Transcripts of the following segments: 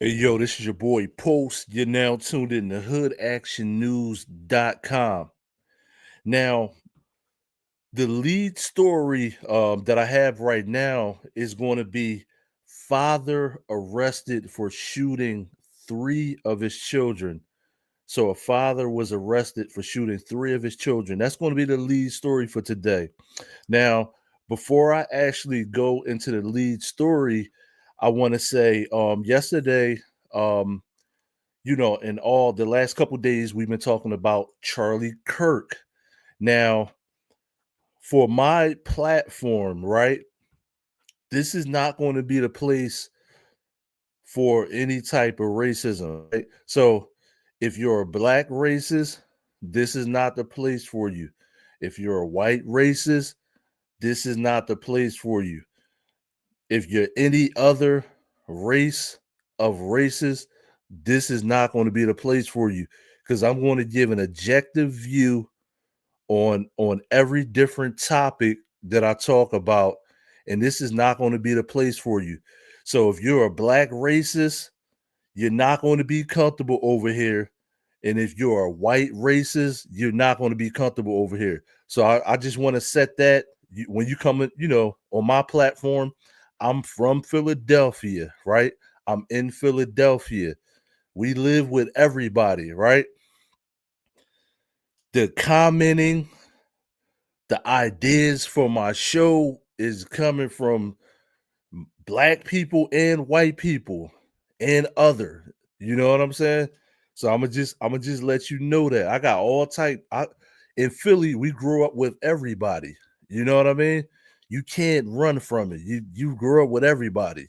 Hey, yo, this is your boy Post. You're now tuned in to hoodactionnews.com. Now, the lead story that I have right now is going to be father arrested for shooting three of his children. So, a father was arrested for shooting three of his children. That's going to be the lead story for today. Now, before I actually go into the lead story, I want to say yesterday, um, in all the last couple days, we've been talking about Charlie Kirk. Now, for my platform, right, this is not going to be the place for any type of racism. Right? So, if you're a black racist, this is not the place for you. If you're a white racist, this is not the place for you. If you're any other race of races, this is not going to be the place for you because I'm going to give an objective view on every different topic that I talk about, and this is not going to be the place for you. So if you're a black racist, you're not going to be comfortable over here. And if you're a white racist, you're not going to be comfortable over here. So I just want to set that when you come in, on my platform, I'm from Philadelphia, right? I'm in Philadelphia. We live with everybody, right? The commenting, the ideas for my show is coming from black people and white people and other. You know what I'm saying? So I'm gonna just let you know that I got all type. In Philly, we grew up with everybody. You know what I mean? You can't run from it. You grew up with everybody.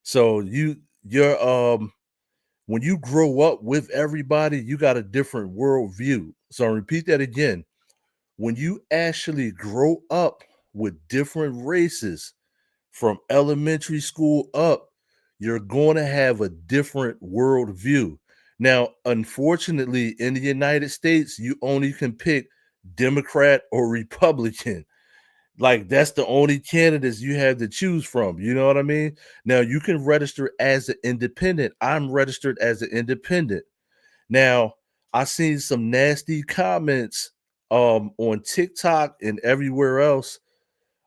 So you're when you grow up with everybody, you got a different worldview. So I'll repeat that again. When you actually grow up with different races from elementary school up, you're going to have a different worldview. Now, unfortunately, in the United States, you only can pick Democrat or Republican. Like that's the only candidates you have to choose from. You know what I mean? Now you can register as an independent. I'm registered as an independent. Now, I seen some nasty comments on TikTok and everywhere else.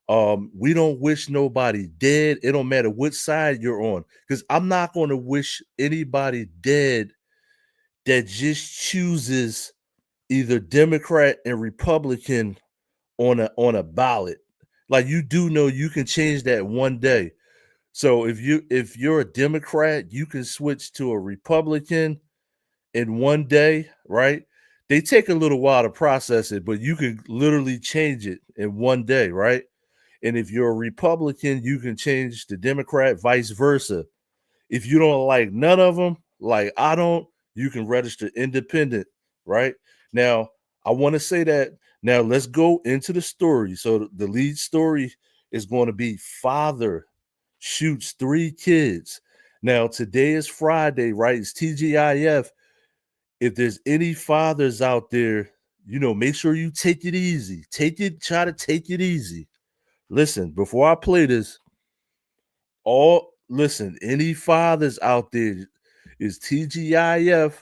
We don't wish nobody dead. It don't matter which side you're on, because I'm not going to wish anybody dead that just chooses either Democrat and Republican on a ballot. Like you do know you can change that one day. So if you're a Democrat, you can switch to a Republican in one day, right? They take a little while to process it, but you can literally change it in one day, right? And if you're a Republican, you can change to Democrat, vice versa. If you don't like none of them, like I don't, you can register independent, right? Now, I want to say that. Now, let's go into the story. So, the lead story is going to be father shoots three kids. Now, today is Friday, right? It's TGIF. If there's any fathers out there, make sure you take it easy. Try to take it easy. Listen, before I play this, any fathers out there is TGIF.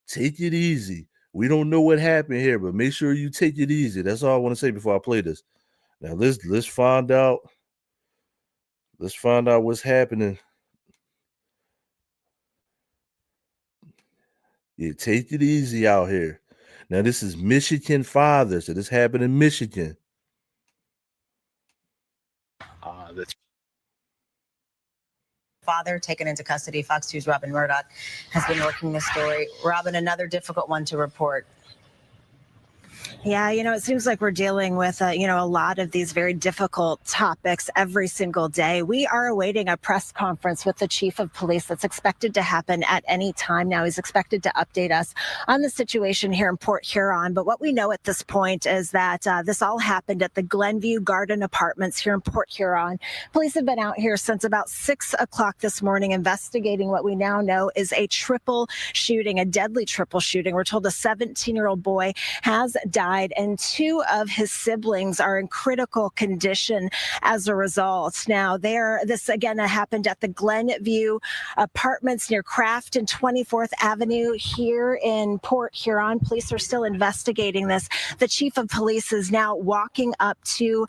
Take it easy. We don't know what happened here, but make sure you take it easy. That's all I want to say before I play this. Now let's find out. Let's find out what's happening. Yeah, take it easy out here. Now this is Michigan fathers. So this happened in Michigan. That's father taken into custody. Fox News' Robin Murdoch has been working this story. Robin, another difficult one to report. Yeah, it seems like we're dealing with, a lot of these very difficult topics every single day. We are awaiting a press conference with the chief of police that's expected to happen at any time now. He's expected to update us on the situation here in Port Huron. But what we know at this point is that this all happened at the Glenview Garden Apartments here in Port Huron. Police have been out here since about 6 o'clock this morning investigating what we now know is a triple shooting, a deadly triple shooting. We're told a 17-year-old boy has died died, and 2 of his siblings are in critical condition as a result. Now, this again happened at the Glenview Apartments near Craft and 24th Avenue here in Port Huron. Police are still investigating this. The chief of police is now walking up to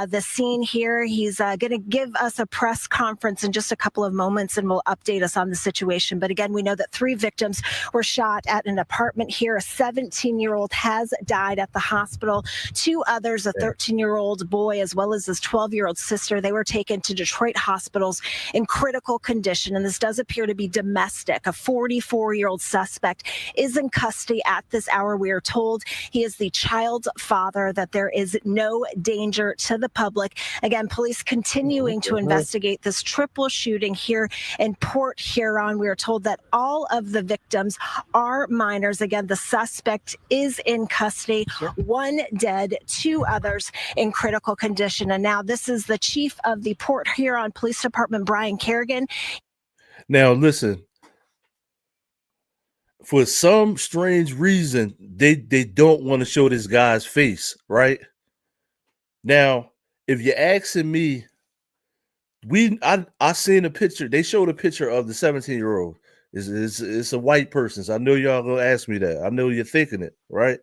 the scene here. He's going to give us a press conference in just a couple of moments and will update us on the situation. But again, we know that 3 victims were shot at an apartment here. A 17-year-old has died at the hospital. 2 others, a 13-year-old boy as well as his 12-year-old sister, they were taken to Detroit hospitals in critical condition. And this does appear to be domestic. A 44-year-old suspect is in custody at this hour. We are told he is the child's father, that there is no danger to the public. Again, police continuing to investigate this triple shooting here in Port Huron. We are told that all of the victims are minors. Again, the suspect is in custody. 1 dead, 2 others in critical condition. And now this is the chief of the Port Huron Police Department, Brian Kerrigan. Now, listen, for some strange reason, they don't want to show this guy's face, right? Now, if you're asking me, I seen a picture. They showed a picture of the 17-year-old. It's a white person. So I know y'all gonna ask me that. I know you're thinking it, right?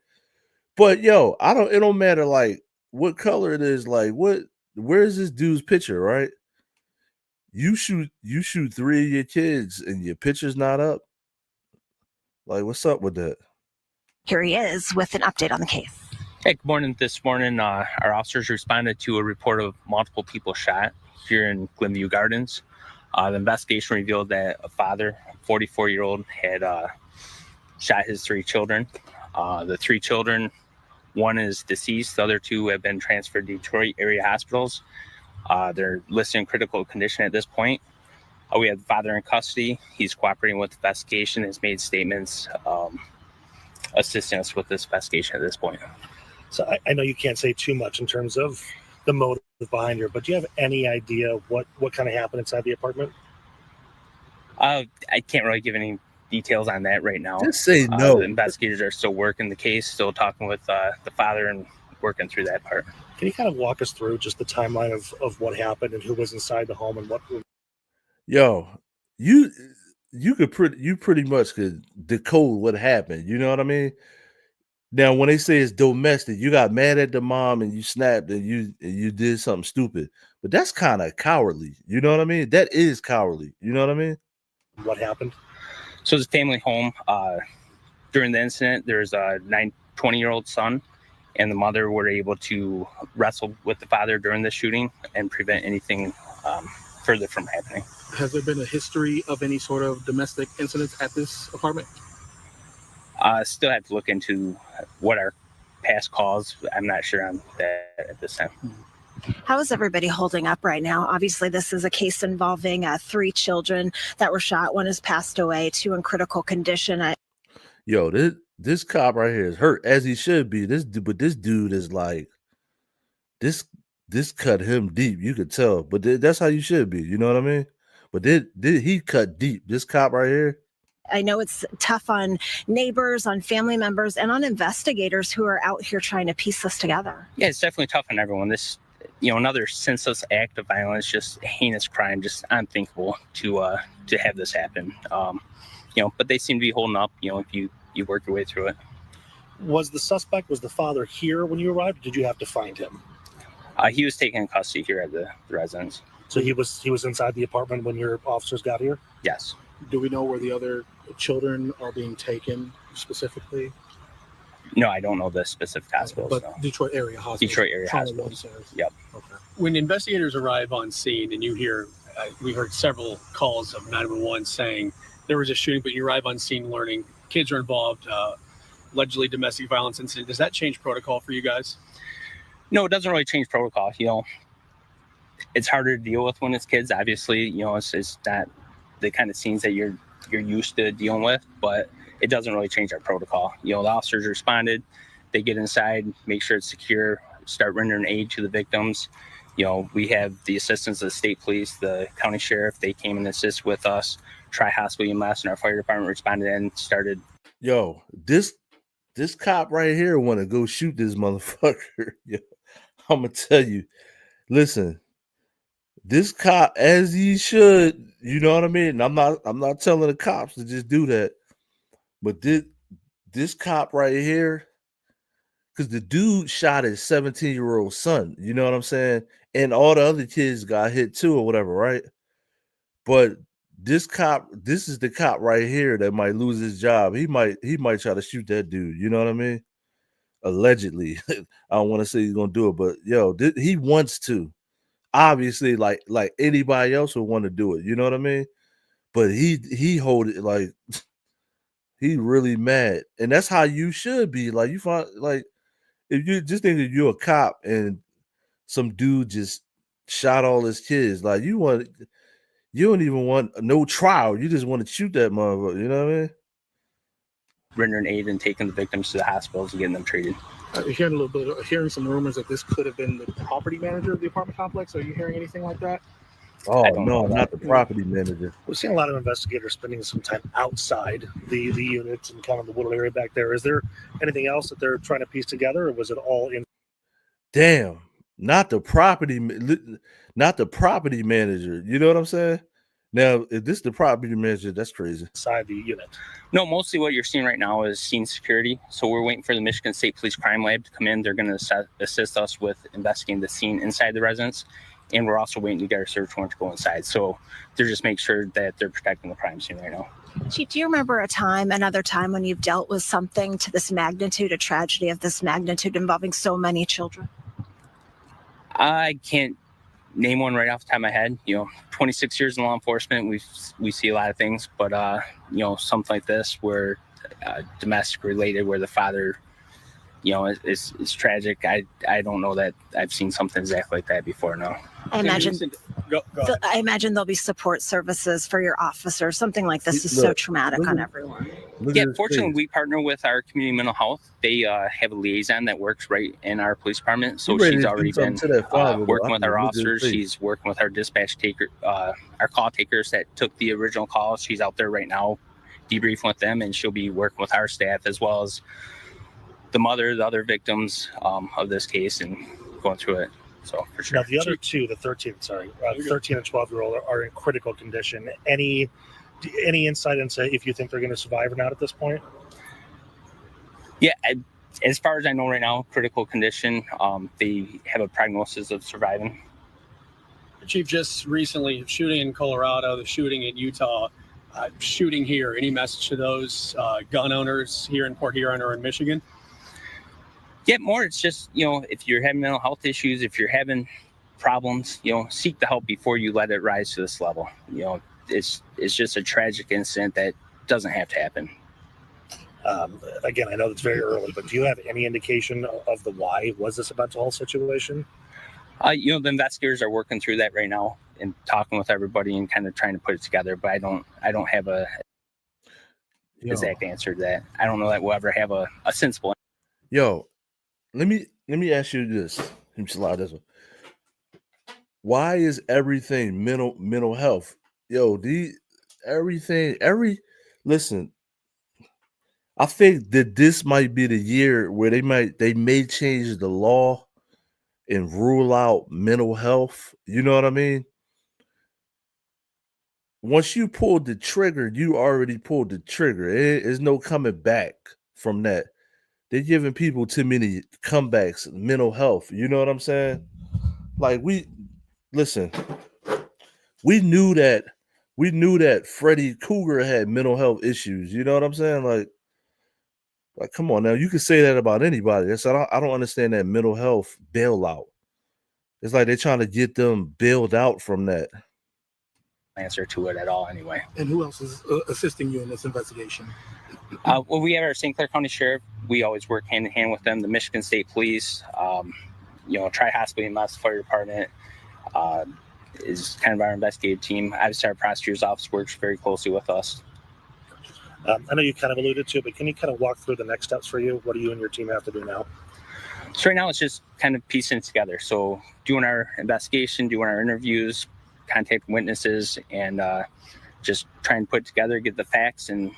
But yo, it don't matter like what color it is, like where's this dude's picture, right? You shoot 3 of your kids and your picture's not up. Like, what's up with that? Here he is with an update on the case. Hey, good morning. This morning, our officers responded to a report of multiple people shot here in Glenview Gardens. The investigation revealed that a father, 44-year-old, had shot his 3 children. The 3 children, 1 is deceased. The other 2 have been transferred to Detroit area hospitals. They're listed in critical condition at this point. We have the father in custody. He's cooperating with the investigation, has made statements assisting us with this investigation at this point. So I know you can't say too much in terms of the motive behind her, but do you have any idea what kind of happened inside the apartment? I can't really give any details on that right now. Just say no. The investigators are still working the case, still talking with the father and working through that part. Can you kind of walk us through just the timeline of what happened and who was inside the home and what? Yo, you pretty much could decode what happened. You know what I mean? Now, when they say it's domestic, you got mad at the mom and you snapped and you did something stupid. But that's kind of cowardly. You know what I mean? That is cowardly. You know what I mean? What happened? So it's a family home. During the incident, there's a 20-year-old son and the mother were able to wrestle with the father during the shooting and prevent anything further from happening. Has there been a history of any sort of domestic incidents at this apartment? Still have to look into what our past calls. I'm not sure on that at this time. How is everybody holding up right now? Obviously, this is a case involving 3 children that were shot. 1 has passed away, 2 in critical condition. Yo, this cop right here is hurt, as he should be. But this dude is like, this cut him deep. You could tell, but that's how you should be. You know what I mean? But he cut deep. This cop right here. I know it's tough on neighbors, on family members, and on investigators who are out here trying to piece this together. Yeah, it's definitely tough on everyone. This, another senseless act of violence, just a heinous crime, just unthinkable to have this happen. But they seem to be holding up. If you work your way through it. Was the father here when you arrived? Or did you have to find him? He was taken in custody here at the residence. So he was inside the apartment when your officers got here? Yes. Do we know where the other children are being taken specifically? No, I don't know the specific hospitals. But no. Detroit area hospitals. Detroit area hospitals. Yep. Okay. When investigators arrive on scene and you hear, we heard several calls of 911 saying there was a shooting, but you arrive on scene learning kids are involved, allegedly domestic violence incident. Does that change protocol for you guys? No, it doesn't really change protocol. It's harder to deal with when it's kids. Obviously, it's not the kind of scenes that you're used to dealing with, but it doesn't really change our protocol. The officers responded, they get inside, make sure it's secure, start rendering aid to the victims. We have the assistance of the state police, the county sheriff, they came and assist with us. Tri-Hospital EMS and our fire department responded and started. Yo, this this cop right here want to go shoot this motherfucker. Yo, I'm gonna tell you. Listen, this cop, as he should, you know what I mean. I'm not telling the cops to just do that, but this cop right here, because the dude shot his 17-year-old son. You know what I'm saying? And all the other kids got hit too, or whatever, right? But this is the cop right here that might lose his job. He might try to shoot that dude. You know what I mean? Allegedly. I don't want to say he's gonna do it, but yo, he wants to. Obviously, like anybody else would want to do it. You know what I mean? But he hold it like he really mad, and that's how you should be. Like you find like if you just think that you're a cop and some dude just shot all his kids, like you don't even want no trial. You just want to shoot that motherfucker. You know what I mean? Rendering aid and taking the victims to the hospitals and getting them treated. Hearing some rumors that this could have been the property manager of the apartment complex. Are you hearing anything like that? Oh I don't no, know not the property manager. We've seen a lot of investigators spending some time outside the units and kind of the wooded area back there. Is there anything else that they're trying to piece together, or was it all Damn, not the property manager. You know what I'm saying? Now, if this is the property manager, that's crazy. inside the unit? No, mostly what you're seeing right now is scene security. So we're waiting for the Michigan State Police Crime Lab to come in. They're going to assist us with investigating the scene inside the residence. And we're also waiting to get our search warrant to go inside. So they're just making sure that they're protecting the crime scene right now. Chief, do you remember another time when you've dealt with something to this magnitude, a tragedy of this magnitude involving so many children? I can't name one right off the top of my head. 26 years in law enforcement, we see a lot of things, but something like this where domestic related, where the father, is tragic. I don't know that I've seen something exactly like that before. No. I imagine. Go ahead. I imagine there'll be support services for your officers. Something like this is so traumatic on everyone. Yeah, fortunately, we partner with our community mental health. They have a liaison that works right in our police department. So she's already been working with our officers. She's working with our dispatch our call takers that took the original call. She's out there right now debriefing with them, and she'll be working with our staff as well as the mother, the other victims of this case, and going through it. So for sure. Now the other two, the 13 and 12-year-old are in critical condition. Any insight into if you think they're going to survive or not at this point? Yeah, as far as I know right now, critical condition. They have a prognosis of surviving. Chief, just recently, shooting in Colorado, the shooting in Utah, shooting here. Any message to those gun owners here in Port Huron or in Michigan? Yeah, more. It's just, if you're having mental health issues, if you're having problems, seek the help before you let it rise to this level. It's just a tragic incident that doesn't have to happen. Again, I know it's very early, but do you have any indication of the why? Was this a mental health situation? The investigators are working through that right now and talking with everybody and kind of trying to put it together. But I don't have a exact answer to that. I don't know that we'll ever have a sensible. Yo, let me ask you this. Let me slide this one. Why is everything mental health? Yo, listen. I think that this might be the year where they may change the law and rule out mental health. You know what I mean? Once you pulled the trigger, you already pulled the trigger. There's no coming back from that. They're giving people too many comebacks, mental health. You know what I'm saying? Like we knew that Freddy Krueger had mental health issues. You know what I'm saying? Like come on now, you can say that about anybody. So I don't understand that mental health bailout. It's like they're trying to get them bailed out from that. Answer to it at all anyway. And who else is assisting you in this investigation? Well, we have our St. Clair County Sheriff. We always work hand in hand with them. The Michigan State Police, Tri-Hospital EMS Fire Department is kind of our investigative team. Obviously, our prosecutor's office works very closely with us. I know you kind of alluded to it, but can you kind of walk through the next steps for you? What do you and your team have to do now? So right now, it's just kind of piecing it together. So doing our investigation, doing our interviews, contact witnesses, and just trying to put it together, get the facts, and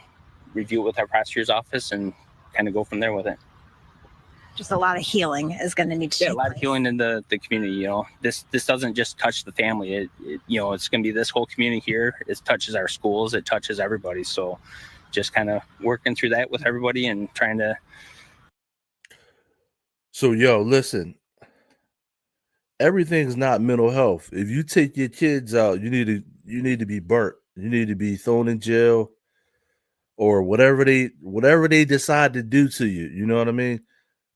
review it with our prosecutor's office, and kind of go from there with it. Just a lot of healing is going to need to Yeah, a take lot of place. healing in the community. This doesn't just touch the family. It it's going to be this whole community here. It touches our schools. It touches everybody. So just kind of working through that with everybody and trying to. So, yo, listen, everything's not mental health. If you take your kids out, you need to be burnt. You need to be thrown in jail or whatever they decide to do to you. You know what I mean?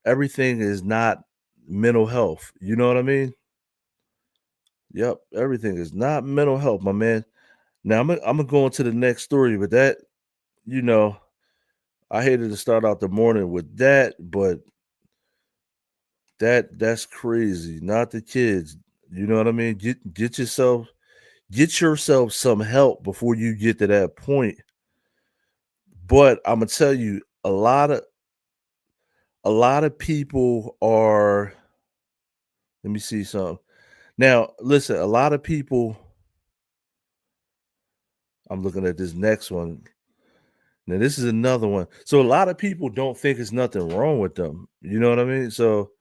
Everything is not mental health. You know what I mean? Yep, everything is not mental health, my man. Now I'm gonna go into the next story, but that, I hated to start out the morning with that, but that's crazy. Not the kids. You know what I mean? Get yourself some help before you get to that point. But I'm gonna tell you, a lot of people are. Let me see something. Now, listen, a lot of people. I'm looking at this next one. Now, this is another one. So, a lot of people don't think there's nothing wrong with them. You know what I mean? So,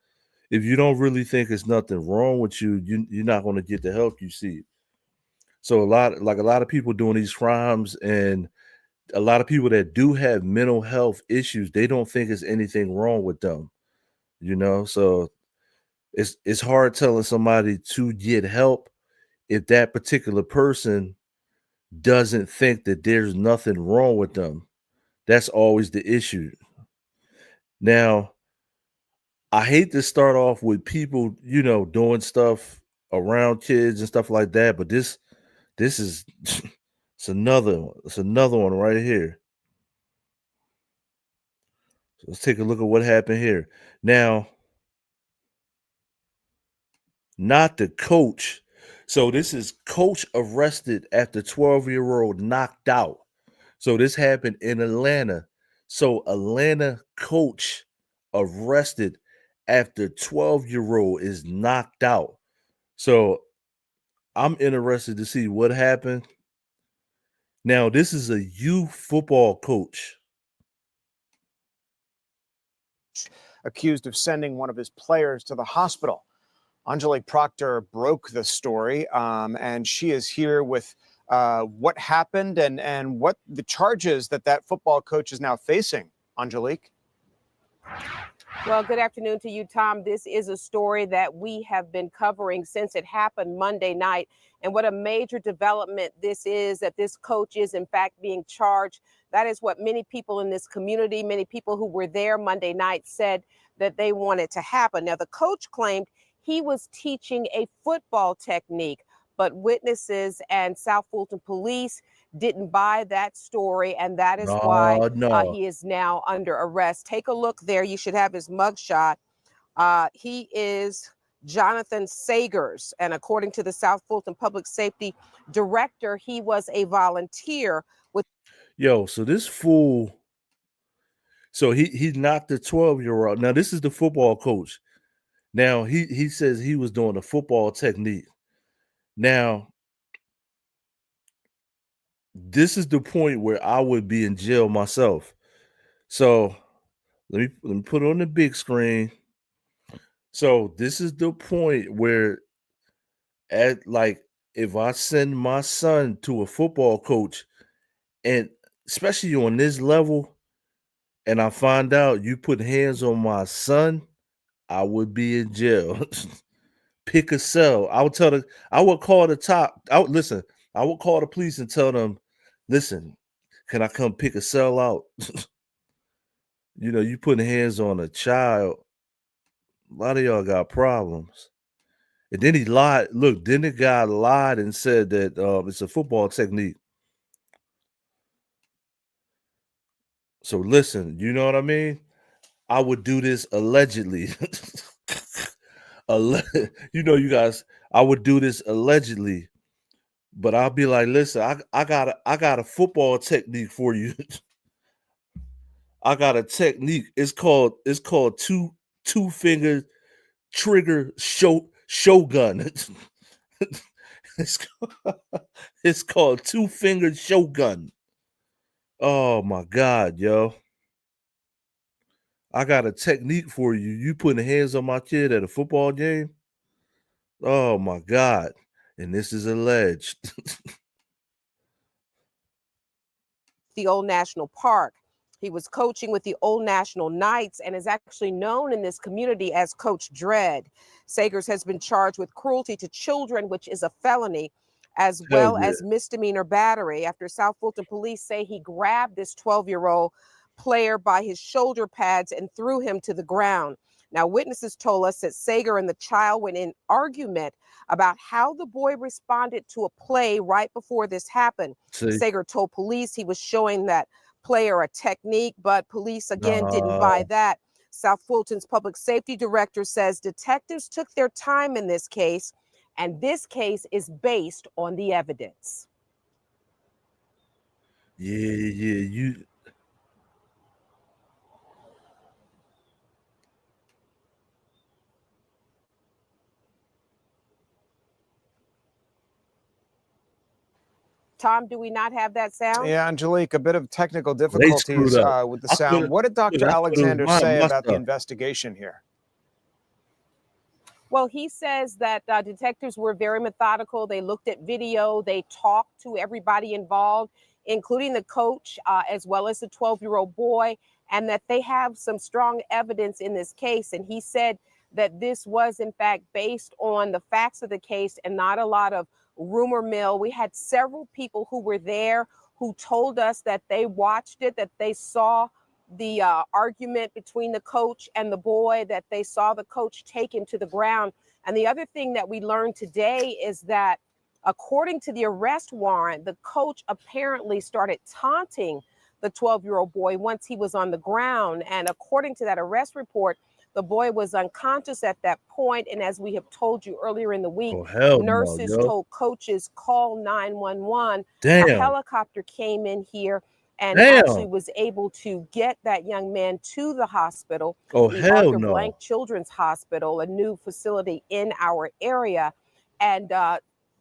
if you don't really think there's nothing wrong with you, you're not going to get the help you seek. So, a lot of people doing these crimes, and a lot of people that do have mental health issues, they don't think there's anything wrong with them. So it's hard telling somebody to get help if that particular person doesn't think that there's nothing wrong with them. That's always the issue. Now, I hate to start off with people, doing stuff around kids and stuff like that, but this is it's another one. It's another one right here. So let's take a look at what happened here. Now, not the coach. So this is coach arrested after 12-year-old knocked out. So this happened in Atlanta. So Atlanta coach arrested after 12-year-old is knocked out. So I'm interested to see what happened. Now, this is a youth football coach. Accused of sending one of his players to the hospital. Angelique Proctor broke the story, and she is here with what happened and what the charges that football coach is now facing. Angelique? Well, good afternoon to you, Tom. This is a story that we have been covering since it happened Monday night. And what a major development this is, that this coach is in fact being charged. That is what many people in this community, many people who were there Monday night said that they wanted to happen. Now, the coach claimed he was teaching a football technique, but witnesses and South Fulton police didn't buy that story, and that is why No. he is now under arrest. Take a look there. You should have his mugshot. He is Jonathan Sagers, and according to the South Fulton Public Safety Director, he was a volunteer with. Yo, so this fool, so he knocked the 12-year-old. Now, this is the football coach. Now, he says he was doing a football technique. Now, this is the point where I would be in jail myself. So let me put it on the big screen. So this is the point where, if I send my son to a football coach, and especially on this level, and I find out you put hands on my son, I would be in jail. Pick a cell. I would call the top. I would call the police and tell them, listen, can I come pick a cell out? You putting hands on a child. A lot of y'all got problems. And then he lied. Look, then the guy lied and said that it's a football technique. So listen, you know what I mean? I would do this allegedly. You guys, I would do this allegedly, but I'll be like, listen, I got a football technique for you. I got a technique. It's called two finger trigger shogun. It's called two-fingered shogun. Oh my God, yo. I got a technique for you. You putting hands on my kid at a football game? Oh my God. And this is alleged. The Old National Park. He was coaching with the Old National Knights and is actually known in this community as Coach Dread. Sagers has been charged with cruelty to children, which is a felony, as Hell well yeah. as misdemeanor battery after South Fulton police say he grabbed this 12-year-old player by his shoulder pads and threw him to the ground. Now, witnesses told us that Sager and the child went in argument about how the boy responded to a play right before this happened. See? Sager told police he was showing that player a technique, but police again didn't Nah. buy that. South Fulton's public safety director says detectives took their time in this case, and this case is based on the evidence. Yeah, you Tom, do we not have that sound? Yeah, Angelique, a bit of technical screwed difficulties up. with the I thought sound. it- What did Dr. I thought it was Alexander my say about the stuff. investigation here? Well, he says that detectives were very methodical. They looked at video. They talked to everybody involved, including the coach, as well as the 12-year-old boy, and that they have some strong evidence in this case. And he said that this was, in fact, based on the facts of the case and not a lot of rumor mill. We had several people who were there who told us that they watched it, that they saw the argument between the coach and the boy, that they saw the coach take him to the ground. And the other thing that we learned today is that according to the arrest warrant, the coach apparently started taunting the 12-year-old boy once he was on the ground. And according to that arrest report, the boy was unconscious at that point. And as we have told you earlier in the week, Oh hell no, nurses yo. told coaches, call 911. A Damn. helicopter came in here and actually Damn. was able to get that young man to the hospital, Oh the hell Arthur no. Blank Children's Hospital, a new facility in our area. And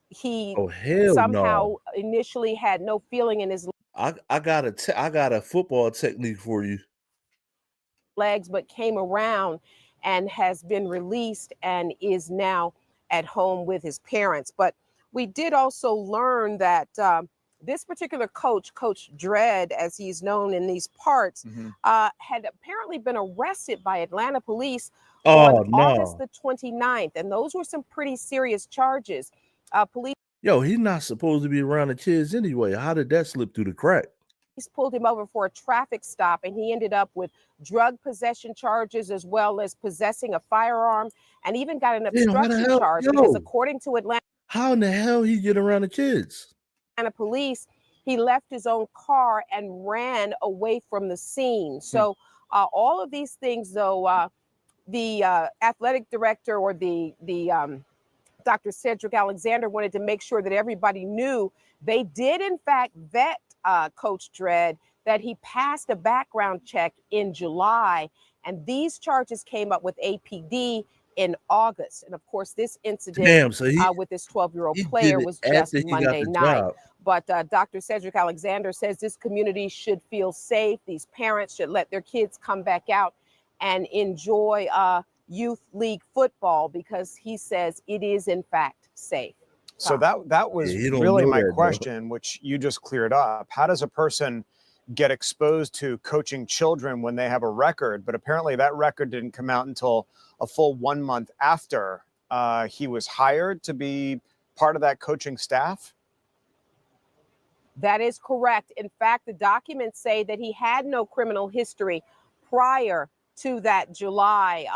he Oh hell somehow no. initially had no feeling in his I got a football technique for you. legs, but came around and has been released and is now at home with his parents. But we did also learn that this particular coach, Coach Dread, as he's known in these parts, had apparently been arrested by Atlanta police Oh on August no. the 29th. And those were some pretty serious charges. Police Yo, he's not supposed to be around the kids anyway. How did that slip through the crack? pulled him over for a traffic stop, and he ended up with drug possession charges as well as possessing a firearm, and even got an Damn, how the obstruction hell? charge because Yo, according to Atlanta how in the hell he get around the kids? police, he left his own car and ran away from the scene. So all of these things, though, the athletic director or the Dr. Cedric Alexander wanted to make sure that everybody knew they did in fact vet Coach Dread, that he passed a background check in July, and these charges came up with APD in August. And of course, this incident Damn, so he with this 12-year-old did player it was after just he got Monday the night. job. But Dr. Cedric Alexander says this community should feel safe. These parents should let their kids come back out and enjoy youth league football because he says it is in fact safe. So that was Yeah, you don't really know my that, though. question, which you just cleared up. How does a person get exposed to coaching children when they have a record? But apparently that record didn't come out until a full 1 month after he was hired to be part of that coaching staff. That is correct. In fact, the documents say that he had no criminal history prior to that July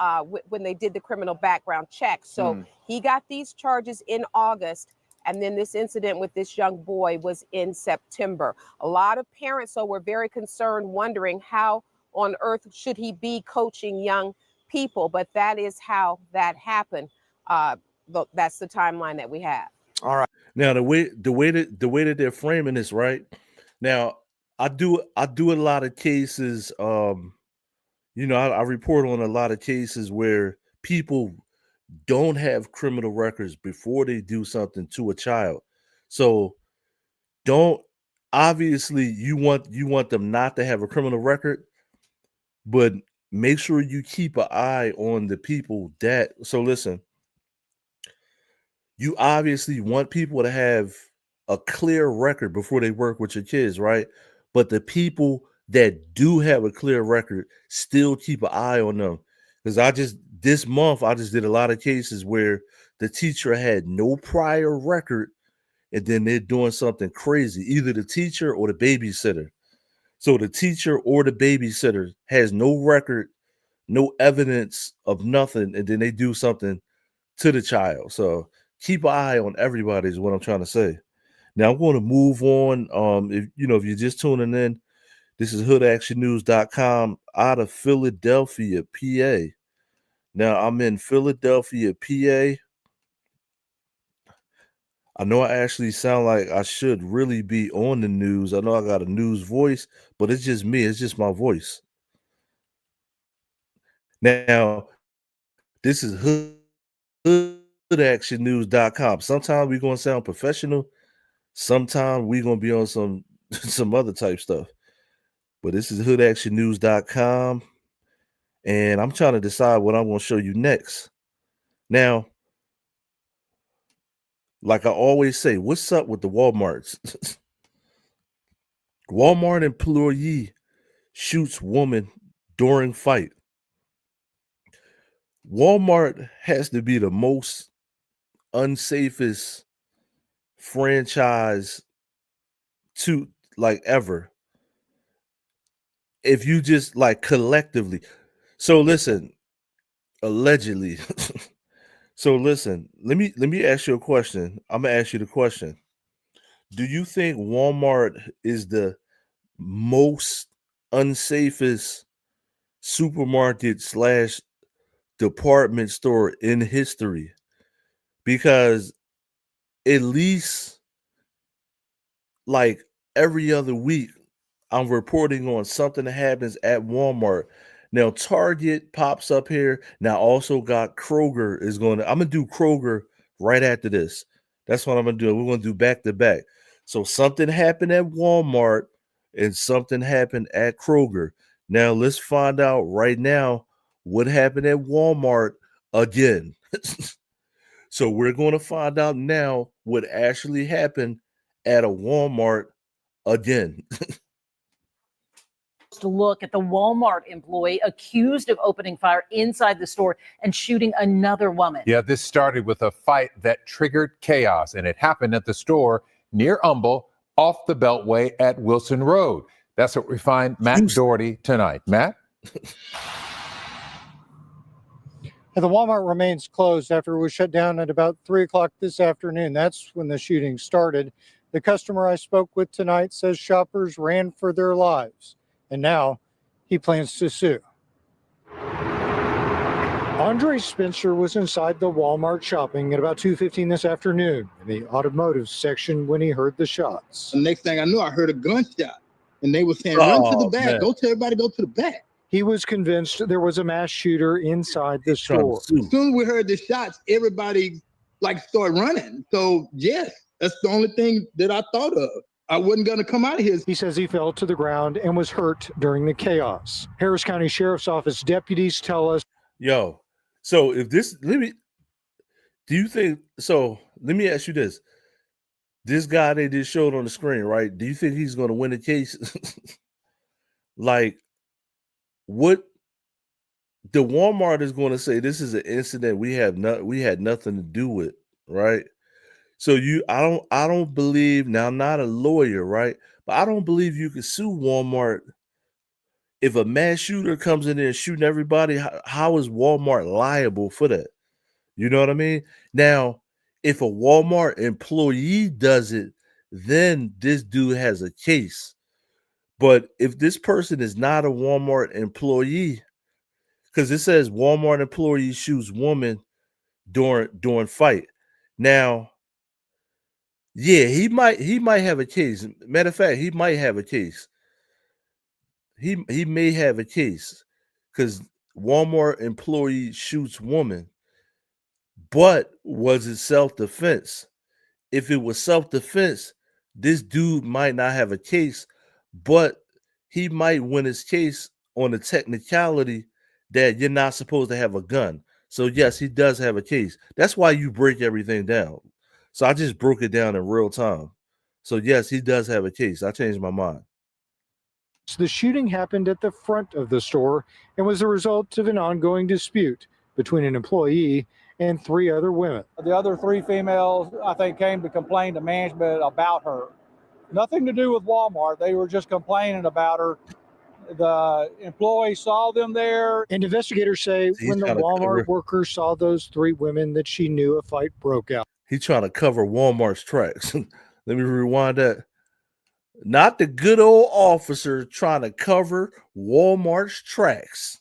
when they did the criminal background check. So he got these charges in August. And then this incident with this young boy was in September. A lot of parents, though, were very concerned, wondering how on earth should he be coaching young people? But that is how that happened. That's the timeline that we have. All right. Now the way that they're framing this, right? Now I do a lot of cases. I report on a lot of cases where people don't have criminal records before they do something to a child. So obviously you want them not to have a criminal record, but make sure you keep an eye on the people that. So listen, you obviously want people to have a clear record before they work with your kids, right? But the people that do have a clear record, still keep an eye on them. Because this month, I just did a lot of cases where the teacher had no prior record and then they're doing something crazy, either the teacher or the babysitter. So the teacher or the babysitter has no record, no evidence of nothing, and then they do something to the child. So keep an eye on everybody is what I'm trying to say. Now I'm going to move on. If you're just tuning in, this is hoodactionnews.com out of Philadelphia, PA. Now I'm in Philadelphia, PA. I know I actually sound like I should really be on the news. I know I got a news voice, but it's just me. It's just my voice. Now, this is hoodactionnews.com. Sometimes we're going to sound professional. Sometimes we're going to be on some other type stuff. But this is hoodactionnews.com. And I'm trying to decide what I'm going to show you next. Now, like I always say, what's up with the Walmarts? Walmart employee shoots woman during fight. Walmart has to be the most unsafest franchise to ever. If you just collectively. So listen, allegedly. So listen, let me ask you a question. I'm gonna ask you the question. Do you think Walmart is the most unsafest supermarket / department store in history? Because at least every other week, I'm reporting on something that happens at Walmart. Now, Target pops up here. Now, also got Kroger I'm going to do Kroger right after this. That's what I'm going to do. We're going to do back to back. So something happened at Walmart and something happened at Kroger. Now, let's find out right now what happened at Walmart again. So we're going to find out now what actually happened at a Walmart again. To look at the Walmart employee accused of opening fire inside the store and shooting another woman. Yeah, this started with a fight that triggered chaos, and it happened at the store near Humble off the Beltway at Wilson Road. That's what we find Matt Doherty tonight. Matt? And the Walmart remains closed after it was shut down at about 3 o'clock this afternoon. That's when the shooting started. The customer I spoke with tonight says shoppers ran for their lives, and now he plans to sue. Andre Spencer was inside the Walmart shopping at about 2:15 this afternoon in the automotive section when he heard the shots. The next thing I knew, I heard a gunshot, and they were saying, run to the back, man. Go tell everybody go to the back. He was convinced there was a mass shooter inside the store. As soon as we heard the shots, everybody started running. So yes, that's the only thing that I thought of. I wasn't going to come out of here. He says he fell to the ground and was hurt during the chaos. Harris County Sheriff's Office deputies tell us. Yo, so if this, let me ask you this. This guy they just showed on the screen, right? Do you think he's going to win the case? What the Walmart is going to say, this is an incident we had nothing to do with, right? So I don't believe, now I'm not a lawyer, right? But I don't believe you can sue Walmart if a mass shooter comes in there and shooting everybody. How is Walmart liable for that? You know what I mean? Now, if a Walmart employee does it, then this dude has a case. But if this person is not a Walmart employee, because it says Walmart employee shoots woman during fight. Now, yeah, he might have a case. Matter of fact, he might have a case. He may have a case because Walmart employee shoots woman. But was it self-defense? If it was self-defense, this dude might not have a case, but he might win his case on the technicality that you're not supposed to have a gun. So yes, he does have a case. That's why you break everything down. So I just broke it down in real time. So yes, he does have a case. I changed my mind. The shooting happened at the front of the store and was a result of an ongoing dispute between an employee and 3 other women. The other 3 females, I think, came to complain to management about her. Nothing to do with Walmart. They were just complaining about her. The employee saw them there. And investigators say when the Walmart workers saw those 3 women that she knew a fight broke out. He's trying to cover Walmart's tracks. Let me rewind that. Not the good old officer trying to cover Walmart's tracks.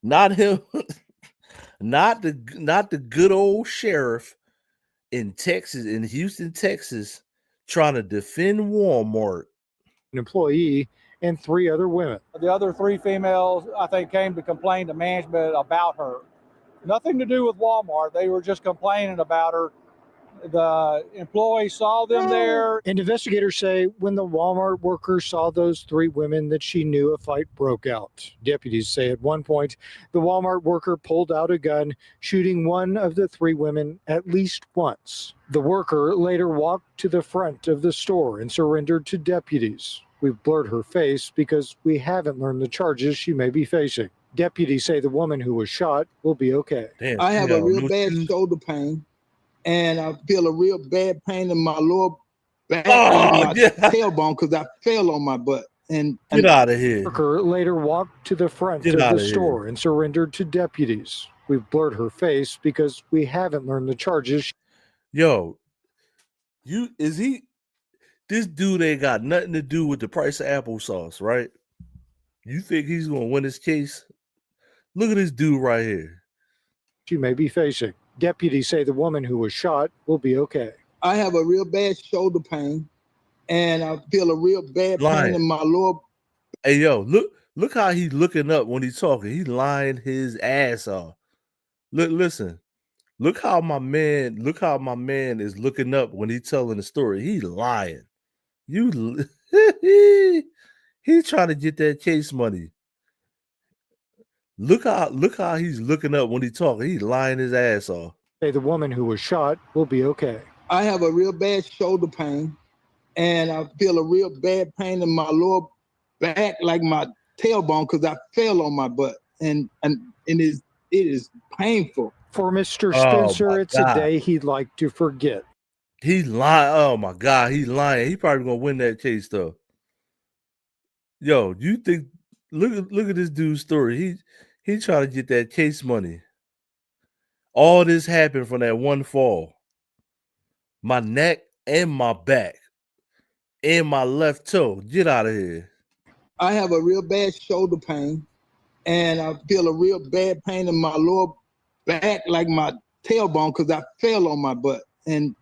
Not him. Not the good old sheriff in Texas, in Houston, Texas, trying to defend Walmart. An employee and 3 other women. The other 3 females, I think, came to complain to management about her. Nothing to do with Walmart. They were just complaining about her. The employee saw them there. And investigators say when the Walmart workers saw those 3 women that she knew a fight broke out. Deputies say at one point, the Walmart worker pulled out a gun, shooting one of the 3 women at least once. The worker later walked to the front of the store and surrendered to deputies. We've blurred her face because we haven't learned the charges she may be facing. Deputies say the woman who was shot will be okay. Damn, I have a real bad shoulder pain, and I feel a real bad pain in my lower back, my tailbone, because I fell on my butt. And get out of here. The worker later walked to the front of the store and surrendered to deputies. We've blurred her face because we haven't learned the charges. Yo, this dude ain't got nothing to do with the price of applesauce, right? You think he's gonna win his case? Look at this dude right here. She may be facing. Deputies say the woman who was shot will be okay. I have a real bad shoulder pain, and I feel a real bad pain in my lower. Hey, yo, look how he's looking up when he's talking. He's lying his ass off. Listen. Look how my man is looking up when he's telling the story. He's lying. He's trying to get that case money. Look how he's looking up when he's talking. He's lying his ass off. Say the woman who was shot will be okay. I have a real bad shoulder pain, and I feel a real bad pain in my lower back, like my tailbone, because I fell on my butt, and it is painful. For Mr. Spencer, it's a day he'd like to forget. He's lying. Oh my God, he's lying. He probably gonna win that case though. Yo, you think? Look at this dude's story. He's trying to get that case money. All this happened from that one fall. My neck and my back and my left toe. Get out of here. I have a real bad shoulder pain, and I feel a real bad pain in my lower back, like my tailbone, because I fell on my butt, and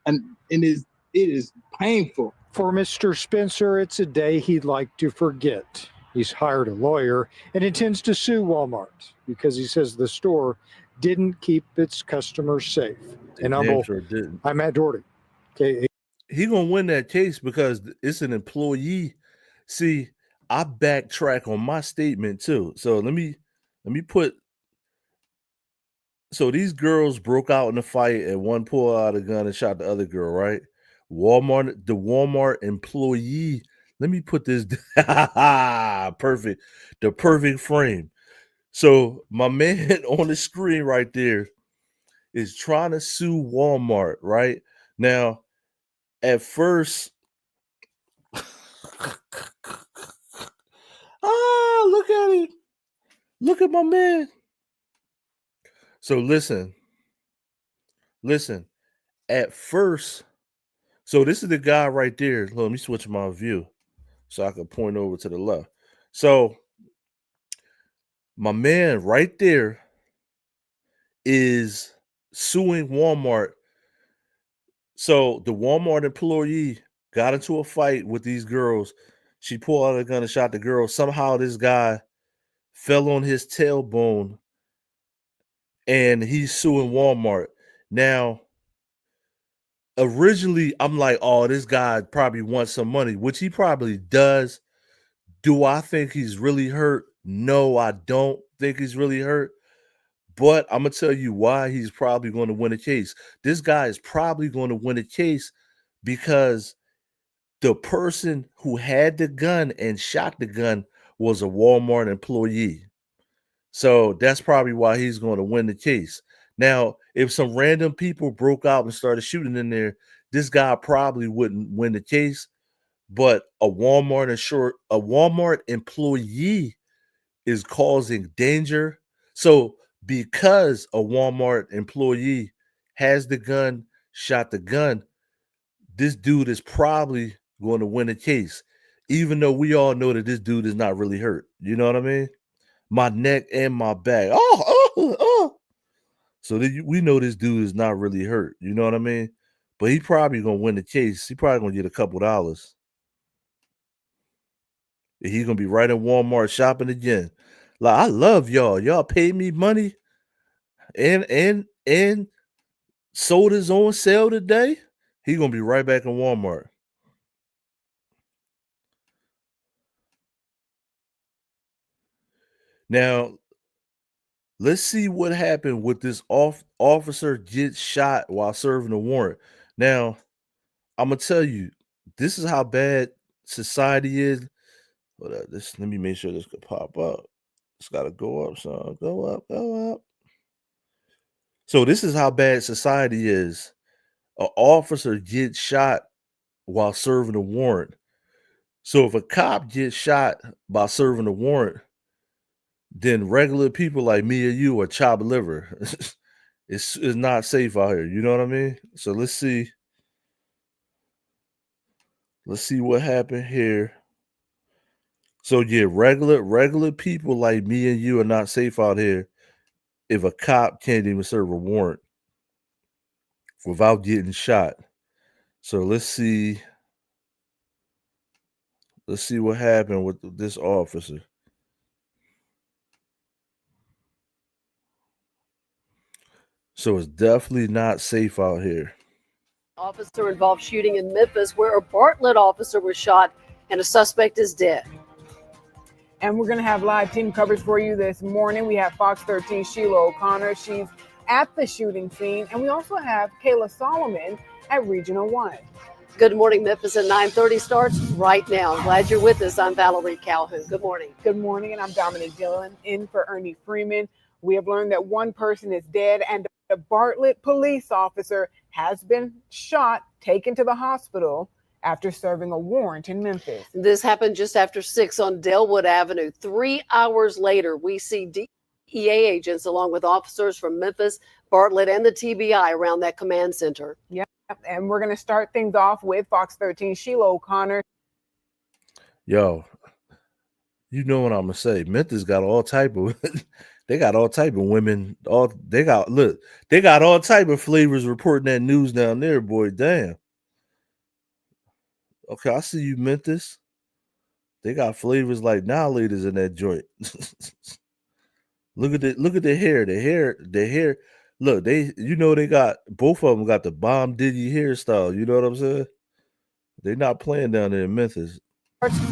it is painful. For Mr. Spencer, it's a day he'd like to forget. He's hired a lawyer and intends to sue Walmart because he says the store didn't keep its customers safe. And I'm Matt Doherty. Okay. He gonna win that case because it's an employee. See, I backtrack on my statement too. So let me put. So these girls broke out in a fight and one pulled out a gun and shot the other girl, right? The Walmart employee. Let me put this perfect, the perfect frame. So my man on the screen right there is trying to sue Walmart, right? Now, at first, look at him. Look at my man. So listen. At first, so this is the guy right there. Let me switch my view so I can point over to the left. So my man right there is suing Walmart. So the Walmart employee got into a fight with these girls. She pulled out a gun and shot the girl. Somehow this guy fell on his tailbone and he's suing Walmart. Now, originally, I'm like, oh, this guy probably wants some money, which he probably does. Do I think he's really hurt? No, I don't think he's really hurt. But I'm gonna tell you why he's probably going to win a case. This guy is probably going to win a case because the person who had the gun and shot the gun was a Walmart employee. So that's probably why he's going to win the case. Now, if some random people broke out and started shooting in there, this guy probably wouldn't win the case. But a Walmart employee is causing danger. So because a Walmart employee has the gun, shot the gun, this dude is probably going to win the case, even though we all know that this dude is not really hurt. You know what I mean? My neck and my back. Oh. So we know this dude is not really hurt. You know what I mean? But he probably going to win the case. He probably going to get a couple dollars. And he's going to be right in Walmart shopping again. Like, I love y'all. Y'all paid me money and soda's on sale today. He's going to be right back in Walmart. Now, let's see what happened with this officer gets shot while serving a warrant. Now, I'm going to tell you, this is how bad society is. Let me make sure this could pop up. It's got to go up, son. Go up. So this is how bad society is. An officer gets shot while serving a warrant. So if a cop gets shot by serving a warrant, then regular people like me or you are chopped liver. It's not safe out here. You know what I mean? So let's see. Let's see what happened here. So yeah, regular people like me and you are not safe out here if a cop can't even serve a warrant without getting shot. So let's see. Let's see what happened with this officer. So it's definitely not safe out here. Officer involved shooting in Memphis where a Bartlett officer was shot and a suspect is dead. And we're going to have live team coverage for you this morning. We have Fox 13 Sheila O'Connor. She's at the shooting scene. And we also have Kayla Solomon at Regional 1. Good morning, Memphis at 9:30 starts right now. Glad you're with us. I'm Valerie Calhoun. Good morning. Good morning, and I'm Dominique Dillon in for Ernie Freeman. We have learned that one person is dead and a Bartlett police officer has been shot, taken to the hospital after serving a warrant in Memphis. This happened just after 6 on Delwood Avenue. 3 hours later, we see DEA agents along with officers from Memphis, Bartlett, and the TBI around that command center. Yep, and we're going to start things off with Fox 13 Sheila O'Connor. Yo, you know what I'm gonna say. Memphis got all type of they got all type of women. They got all type of flavors reporting that news down there, boy. Damn. Okay, I see you, Memphis. They got flavors like now ladies in that joint. Look at the hair. The hair. Look, they got both of them got the Bomb Diddy hairstyle. You know what I'm saying? They're not playing down there in Memphis.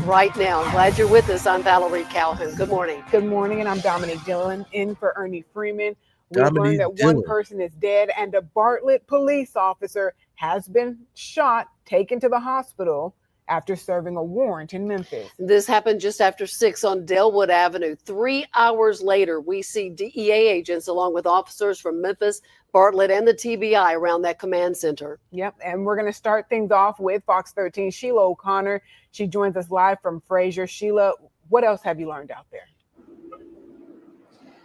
Right now. Glad you're with us. I'm Valerie Calhoun. Good morning. Good morning, and I'm Dominique Dillon in for Ernie Freeman. We've learned that one person is dead and a Bartlett police officer has been shot, taken to the hospital after serving a warrant in Memphis. This happened just after 6 on Delwood Avenue. 3 hours later, we see DEA agents along with officers from Memphis, Bartlett, and the TBI around that command center. Yep, and we're going to start things off with Fox 13 Sheila O'Connor. She joins us live from Fraser. Sheila, what else have you learned out there?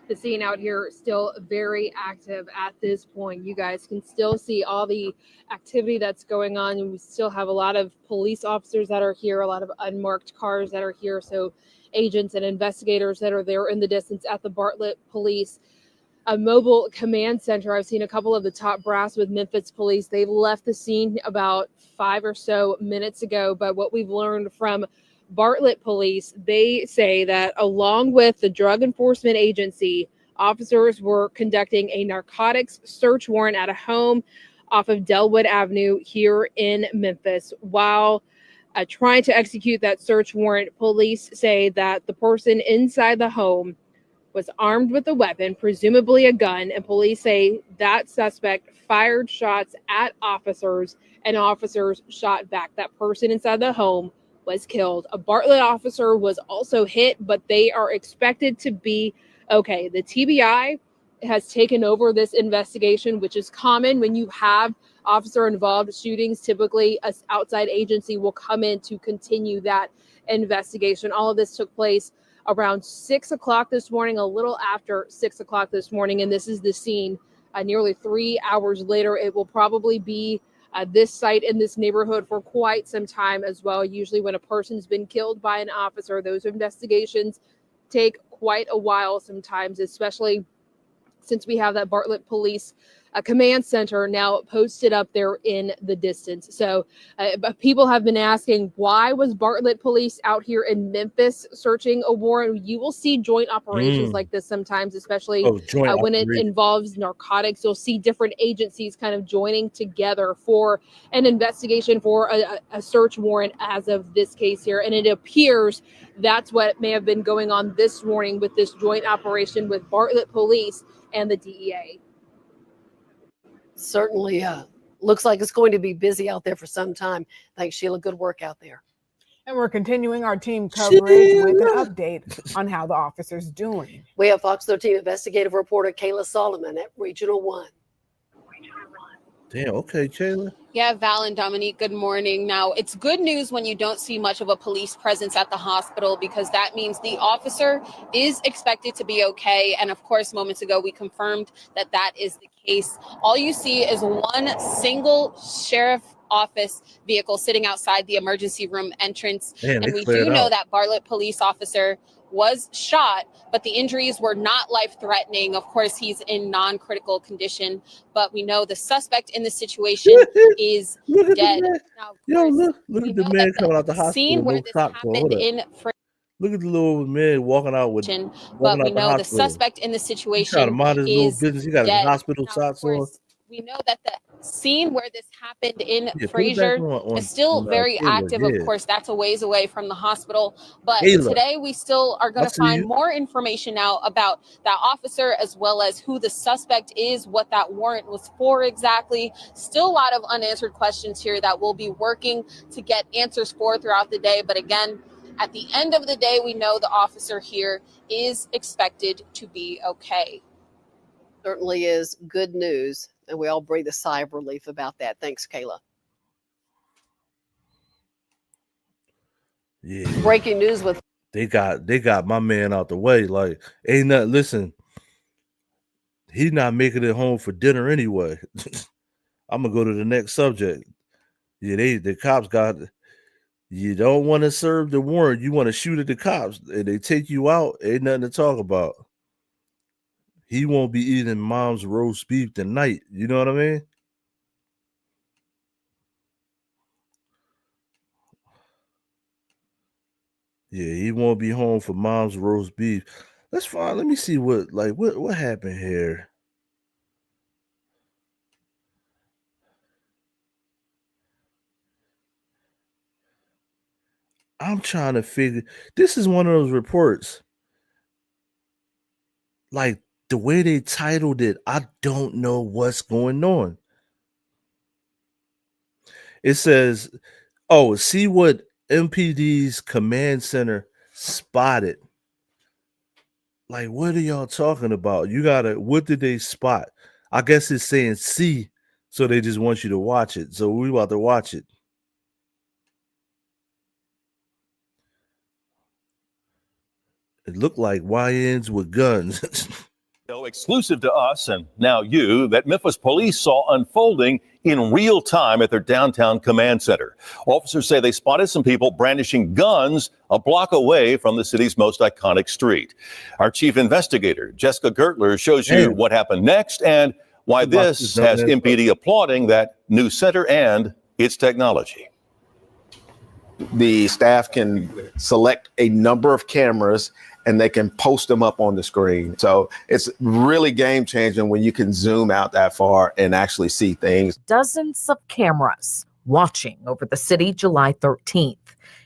The scene out here still very active at this point. You guys can still see all the activity that's going on, and we still have a lot of police officers that are here, a lot of unmarked cars that are here, so agents and investigators that are there in the distance at the Bartlett Police a mobile command center. I've seen a couple of the top brass with Memphis Police. They've left the scene about 5 or so minutes ago, but what we've learned from Bartlett Police, they say that along with the Drug Enforcement Agency, officers were conducting a narcotics search warrant at a home off of Delwood Avenue here in Memphis. While trying to execute that search warrant. Police say that the person inside the home was armed with a weapon, presumably a gun, and police say that suspect fired shots at officers and officers shot back. That person inside the home was killed. A Bartlett officer was also hit, but they are expected to be okay. The TBI has taken over this investigation, which is common when you have officer involved shootings. Typically, an outside agency will come in to continue that investigation. All of this took place around 6 o'clock this morning, a little after 6 o'clock this morning, and this is the scene. Nearly 3 hours later, it will probably be this site in this neighborhood for quite some time as well. Usually when a person's been killed by an officer, those investigations take quite a while sometimes, especially since we have that Bartlett Police Command Center now posted up there in the distance. So people have been asking, why was Bartlett Police out here in Memphis searching a warrant? You will see joint operations like this sometimes, especially when it involves narcotics. You'll see different agencies kind of joining together for an investigation, for a search warrant as of this case here. And it appears that's what may have been going on this morning with this joint operation with Bartlett Police and the DEA. Certainly looks like it's going to be busy out there for some time. Thanks, Sheila. Good work out there. And we're continuing our team coverage with an update on how the officer's doing. We have Fox 13 investigative reporter Kayla Solomon at Regional 1. Damn, okay, Kayla. Yeah, Val and Dominique, good morning. Now, it's good news when you don't see much of a police presence at the hospital, because that means the officer is expected to be okay. And of course, moments ago, we confirmed that that is the case. All you see is one single sheriff office vehicle sitting outside the emergency room entrance. Man, and we do know that Bartlett police officer was shot, but the injuries were not life-threatening. Of course, he's in non-critical condition, but we know the suspect in the situation is dead. Now, Look at the man coming out the hospital. Scene where this happened in Look at the little man walking out with. but we know the suspect in the situation trying to mind his little is business. He got dead. his hospital socks on. We know that the scene where this happened in Yeah, put it Fraser back on is still very Kayla, active. yeah. Of course, that's a ways away from the hospital. But Kayla. today we still are going I to see find you. more information now about that officer, as well as who the suspect is, what that warrant was for exactly. Still a lot of unanswered questions here that we'll be working to get answers for throughout the day. But again, at the end of the day, we know the officer here is expected to be okay. Certainly is good news. And we all breathe a sigh of relief about that. Thanks, Kayla. Yeah. Breaking news with They got my man out the way. Like, ain't nothing. Listen, he's not making it home for dinner anyway. I'm gonna go to the next subject. Yeah, the cops got. You don't want to serve the warrant. You want to shoot at the cops, and they take you out. Ain't nothing to talk about. He won't be eating mom's roast beef tonight. You know what I mean? Yeah, he won't be home for mom's roast beef. Let's find. Let me see what happened here. I'm trying to figure. This is one of those reports. Like the way they titled it, I don't know what's going on. It says, "Oh, see what MPD's command center spotted." Like, what are y'all talking about? What did they spot? I guess it's saying see, so they just want you to watch it. So we about to watch it. It looked like YNs with guns. Exclusive to us and now you, that Memphis police saw unfolding in real time at their downtown command center. Officers say they spotted some people brandishing guns a block away from the city's most iconic street. Our chief investigator, Jessica Gertler, shows you what happened next and why this has MPD applauding that new center and its technology. The staff can select a number of cameras and they can post them up on the screen. So it's really game changing when you can zoom out that far and actually see things. Dozens of cameras watching over the city July 13th.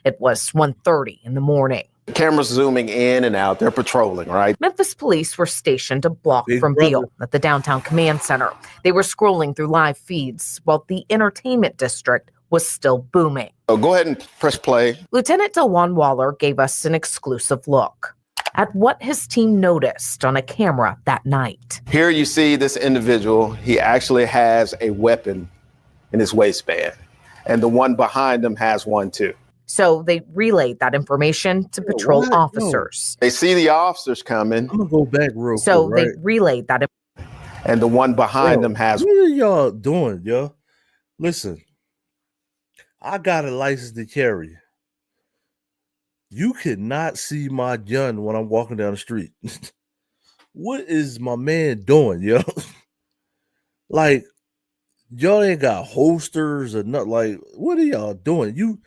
It was 1:30 in the morning. Cameras zooming in and out. They're patrolling, right? Memphis police were stationed a block from Beale at the downtown command center. They were scrolling through live feeds while the entertainment district was still booming. So go ahead and press play. Lieutenant Delwan Waller gave us an exclusive look at what his team noticed on a camera that night. Here you see this individual. He actually has a weapon in his waistband, and the one behind him has one too. So they relayed that information to patrol what? officers. They see the officers coming. I'm gonna go back real So quick, they right? relayed that. And the one behind them has. What are y'all doing, yo? Listen, I got a license to carry. You cannot see my gun when I'm walking down the street. What is my man doing, yo? Like, y'all ain't got holsters or nothing. Like, what are y'all doing? You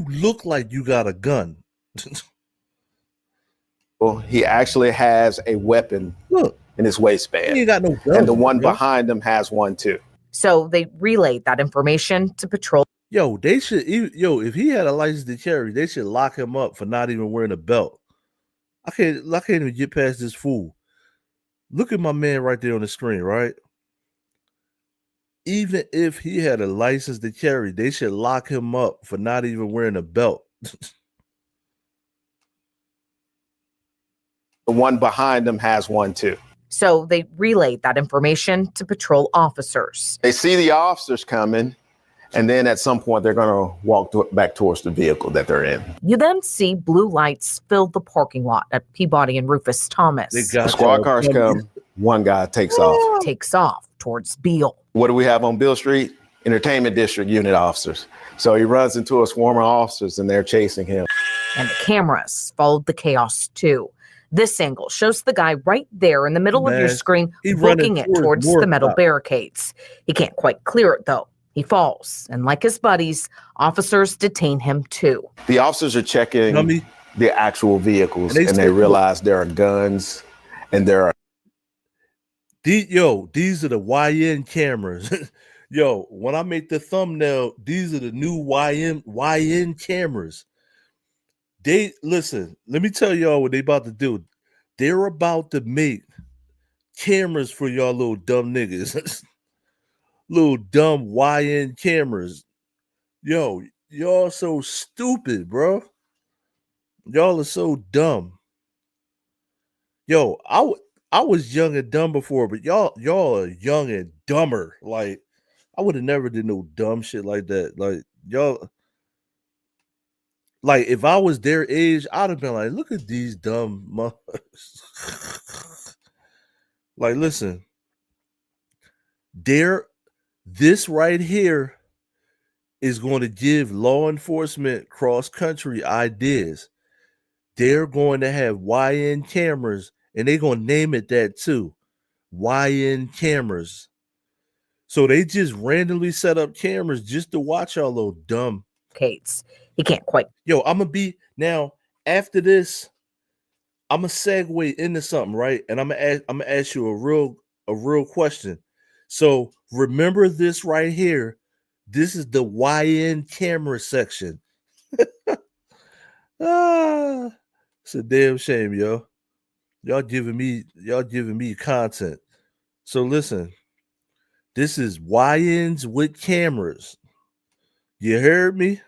look like you got a gun. Well, he actually has a weapon in his waistband. He ain't got no gun. And the one behind him has one too. So they relayed that information to patrol. Yo, they should. If he had a license to carry, they should lock him up for not even wearing a belt. I can't even get past this fool. Look at my man right there on the screen, right? Even if he had a license to carry, they should lock him up for not even wearing a belt. The one behind him has one too. So they relayed that information to patrol officers. They see the officers coming, and then at some point they're going to walk back towards the vehicle that they're in. You then see blue lights fill the parking lot at Peabody and Rufus Thomas. The squad cars come. One guy takes off. Takes off towards Beale. What do we have on Beale Street? Entertainment District unit officers. So he runs into a swarm of officers and they're chasing him. And the cameras followed the chaos too. This angle shows the guy right there in the middle of your screen, booking it towards the metal barricades. He can't quite clear it though. He falls, and like his buddies, officers detain him too. The officers are checking the actual vehicles, and they realize there are guns and there are. These are the YN cameras. Yo, when I make the thumbnail, these are the new YN cameras. They listen, let me tell y'all what they about to do. They're about to make cameras for y'all little dumb niggas. Little dumb YN cameras. Yo, y'all so stupid, bro. Y'all are so dumb. Yo, I was young and dumb before, but y'all are young and dumber. Like, I would have never did no dumb shit like that. Like, y'all, like, if I was their age, I'd have been like, look at these dumb motherfuckers. Like, listen, this right here is going to give law enforcement cross country ideas. They're going to have YN cameras, and they're going to name it that too. YN cameras. So they just randomly set up cameras just to watch y'all little dumb. Kates. He can't quite. Yo, I'm gonna be now after this. I'm gonna segue into something, right? And I'm gonna ask you a real question. So remember this right here. This is the YN camera section. It's a damn shame, yo. Y'all giving me content. So listen, this is YNs with cameras. You heard me?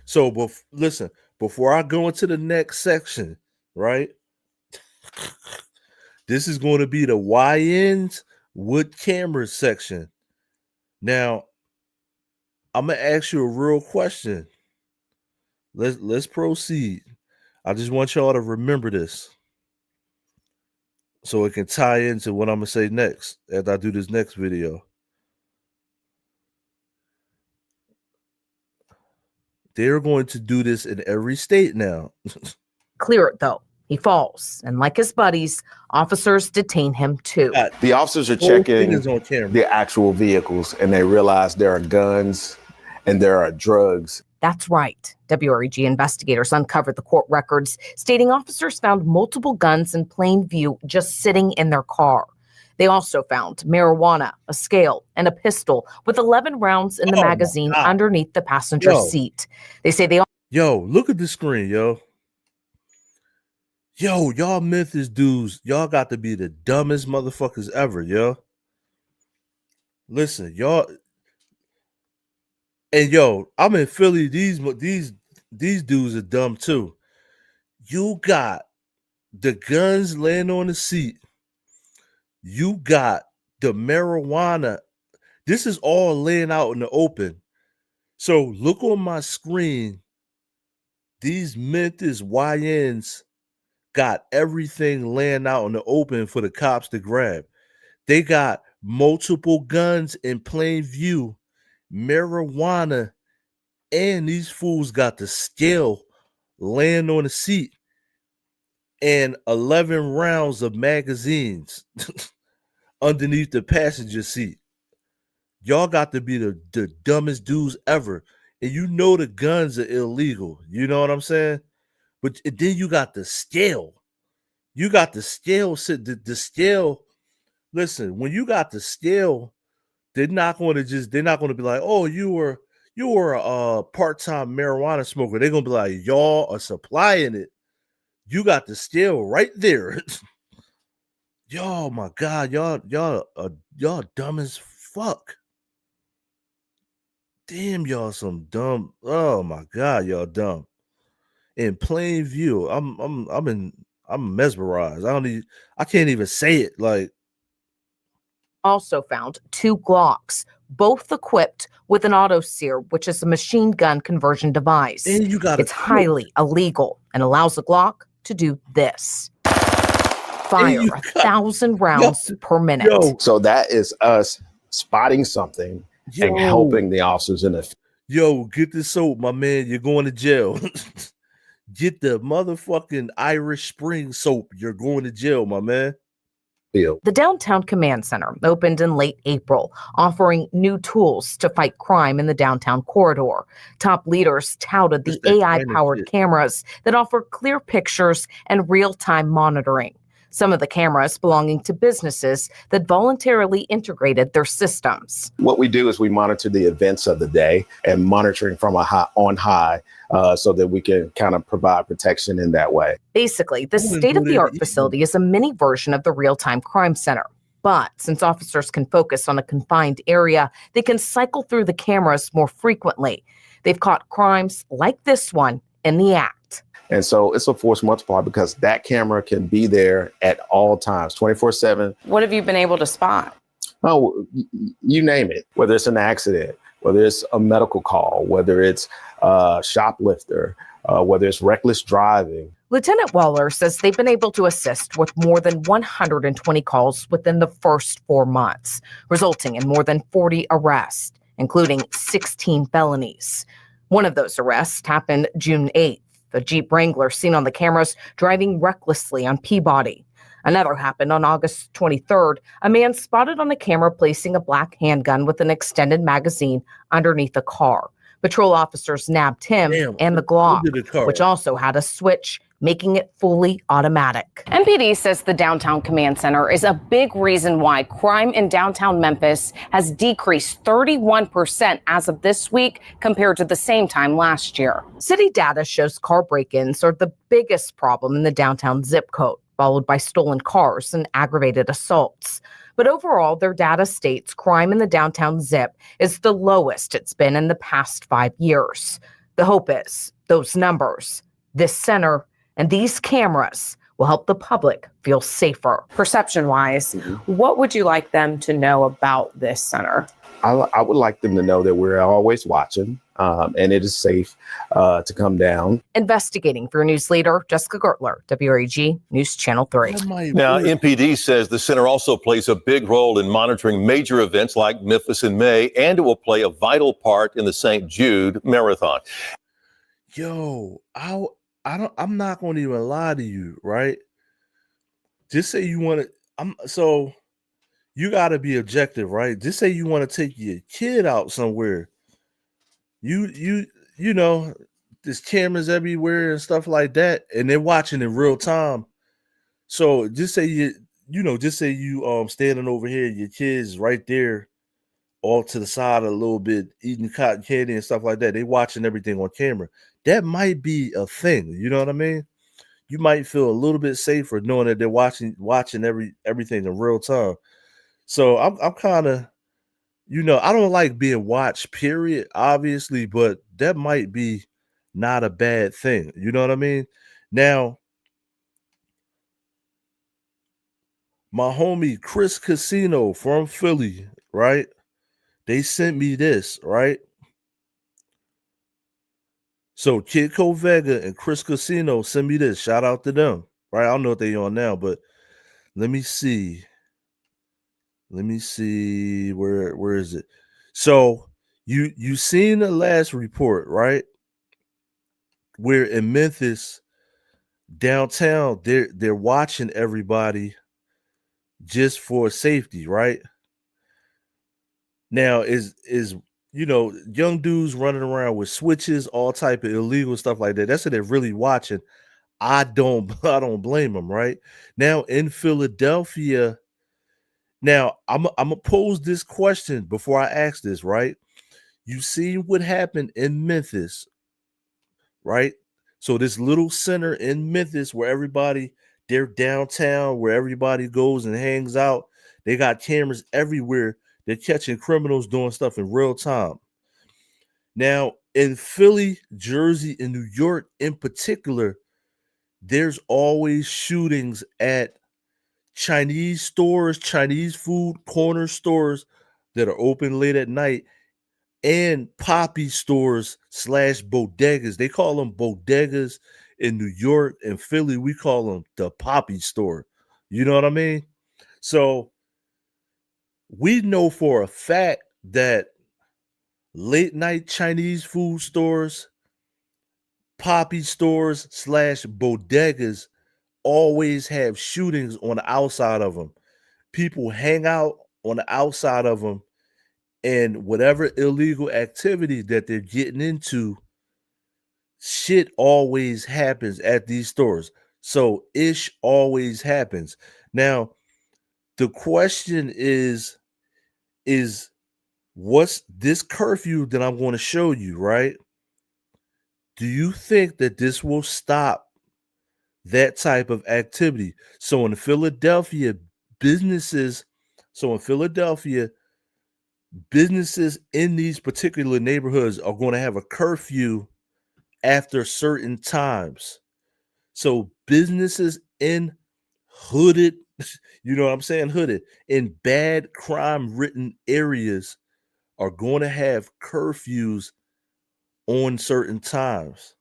So listen, before I go into the next section, right? This is going to be the YNs with cameras section. Now, I'm gonna ask you a real question. Let's proceed. I just want y'all to remember this, so it can tie into what I'm gonna say next as I do this next video. They're going to do this in every state now. Clear it though. He falls, and like his buddies, officers detain him too. The officers are checking the actual vehicles, and they realize there are guns and there are drugs. That's right. WREG investigators uncovered the court records stating officers found multiple guns in plain view just sitting in their car. They also found marijuana, a scale, and a pistol with 11 rounds in the magazine underneath the passenger seat. They say they Yo, look at the screen, yo. Yo, y'all Memphis dudes, y'all got to be the dumbest motherfuckers ever, yo. Listen, y'all, and yo, I'm in Philly. These dudes are dumb too. You got the guns laying on the seat. You got the marijuana. This is all laying out in the open. So look on my screen. These Memphis YNs got everything laying out in the open for the cops to grab. They got multiple guns in plain view, marijuana, and these fools got the scale laying on the seat and 11 rounds of magazines underneath the passenger seat. Y'all got to be the dumbest dudes ever. And you know the guns are illegal. You know what I'm saying? But then you got the scale. You got the scale. The scale. Listen, when you got the scale, they're not going to be like, oh, you were a part-time marijuana smoker. They're gonna be like, y'all are supplying it. You got the scale right there. Y'all, my God, y'all dumb as fuck. Damn, y'all some dumb. Oh my God, y'all dumb. In plain view, I'm mesmerized. I can't even say it. Like, also found 2 Glocks, both equipped with an auto-sear, which is a machine gun conversion device. and you got It's highly illegal and allows a Glock to do this. Fire 1,000 rounds per minute. So that is us spotting something and helping the officers in the Yo, get the soap, my man. You're going to jail. Get the motherfucking Irish Spring soap. You're going to jail, my man. field. The Downtown Command Center opened in late April, offering new tools to fight crime in the downtown corridor. Top leaders touted the AI-powered cameras that offer clear pictures and real-time monitoring. Some of the cameras belonging to businesses that voluntarily integrated their systems. What we do is we monitor the events of the day and monitoring from on high so that we can kind of provide protection in that way. Basically, the state-of-the-art facility is a mini version of the real-time crime center. But since officers can focus on a confined area, they can cycle through the cameras more frequently. They've caught crimes like this one in the act. And so it's a force multiplier because that camera can be there at all times, 24/7. What have you been able to spot? Oh, you name it, whether it's an accident, whether it's a medical call, whether it's a shoplifter, whether it's reckless driving. Lieutenant Waller says they've been able to assist with more than 120 calls within the first 4 months, resulting in more than 40 arrests, including 16 felonies. One of those arrests happened June 8th. A Jeep Wrangler seen on the cameras driving recklessly on Peabody. Another happened on August 23rd. A man spotted on the camera placing a black handgun with an extended magazine underneath a car. Patrol officers nabbed him and the Glock, which also had a switch, making it fully automatic. MPD says the Downtown Command Center is a big reason why crime in downtown Memphis has decreased 31% as of this week compared to the same time last year. City data shows car break-ins are the biggest problem in the downtown zip code, followed by stolen cars and aggravated assaults. But overall, their data states crime in the downtown zip is the lowest it's been in the past 5 years. The hope is those numbers, this center, and these cameras will help the public feel safer. Perception-wise, what would you like them to know about this center? I would like them to know that we're always watching and it is safe to come down. Investigating for news leader Jessica Gertler, WREG News Channel 3. Now, MPD says the center also plays a big role in monitoring major events like Memphis in May, and it will play a vital part in the St. Jude Marathon. Yo, I'm not going to even lie to you, right? Just say you want to. So you got to be objective, right? Just say you want to take your kid out somewhere. You know, there's cameras everywhere and stuff like that, and they're watching in real time. So just say just say you standing over here, your kids right there, all to the side a little bit, eating cotton candy and stuff like that. They watching everything on camera. That might be a thing. You know what I mean? You might feel a little bit safer knowing that they're watching everything in real time. So I'm kind of, I don't like being watched, period, obviously, but that might be not a bad thing. You know what I mean? Now, my homie Chris Casino from Philly, right? They sent me this, right? So Kid Vega and Chris Casino sent me this. Shout out to them, right? I don't know what they on now, but let me see. Where is it? So you seen the last report, right? Where in Memphis, downtown, they're watching everybody just for safety, right? Now is young dudes running around with switches, all type of illegal stuff like that. That's what they're really watching. I don't blame them, right? Now in Philadelphia, now I'm gonna pose this question before I ask this, right? You see what happened in Memphis, right? So this little center in Memphis where they're downtown, where everybody goes and hangs out. They got cameras everywhere. They're catching criminals doing stuff in real time. Now, in Philly, Jersey, and New York in particular, there's always shootings at Chinese stores, Chinese food corner stores that are open late at night, and poppy stores / bodegas. They call them bodegas in New York and Philly. We call them the poppy store. You know what I mean? So we know for a fact that late night Chinese food stores, poppy stores / bodegas always have shootings on the outside of them. People hang out on the outside of them, and whatever illegal activity that they're getting into, shit always happens at these stores. So ish always happens. Now, the question is what's this curfew that I'm going to show you, right? Do you think that this will stop that type of activity? So in Philadelphia, businesses in these particular neighborhoods are going to have a curfew after certain times. So businesses in hooded, hooded, in bad crime-ridden areas are going to have curfews on certain times.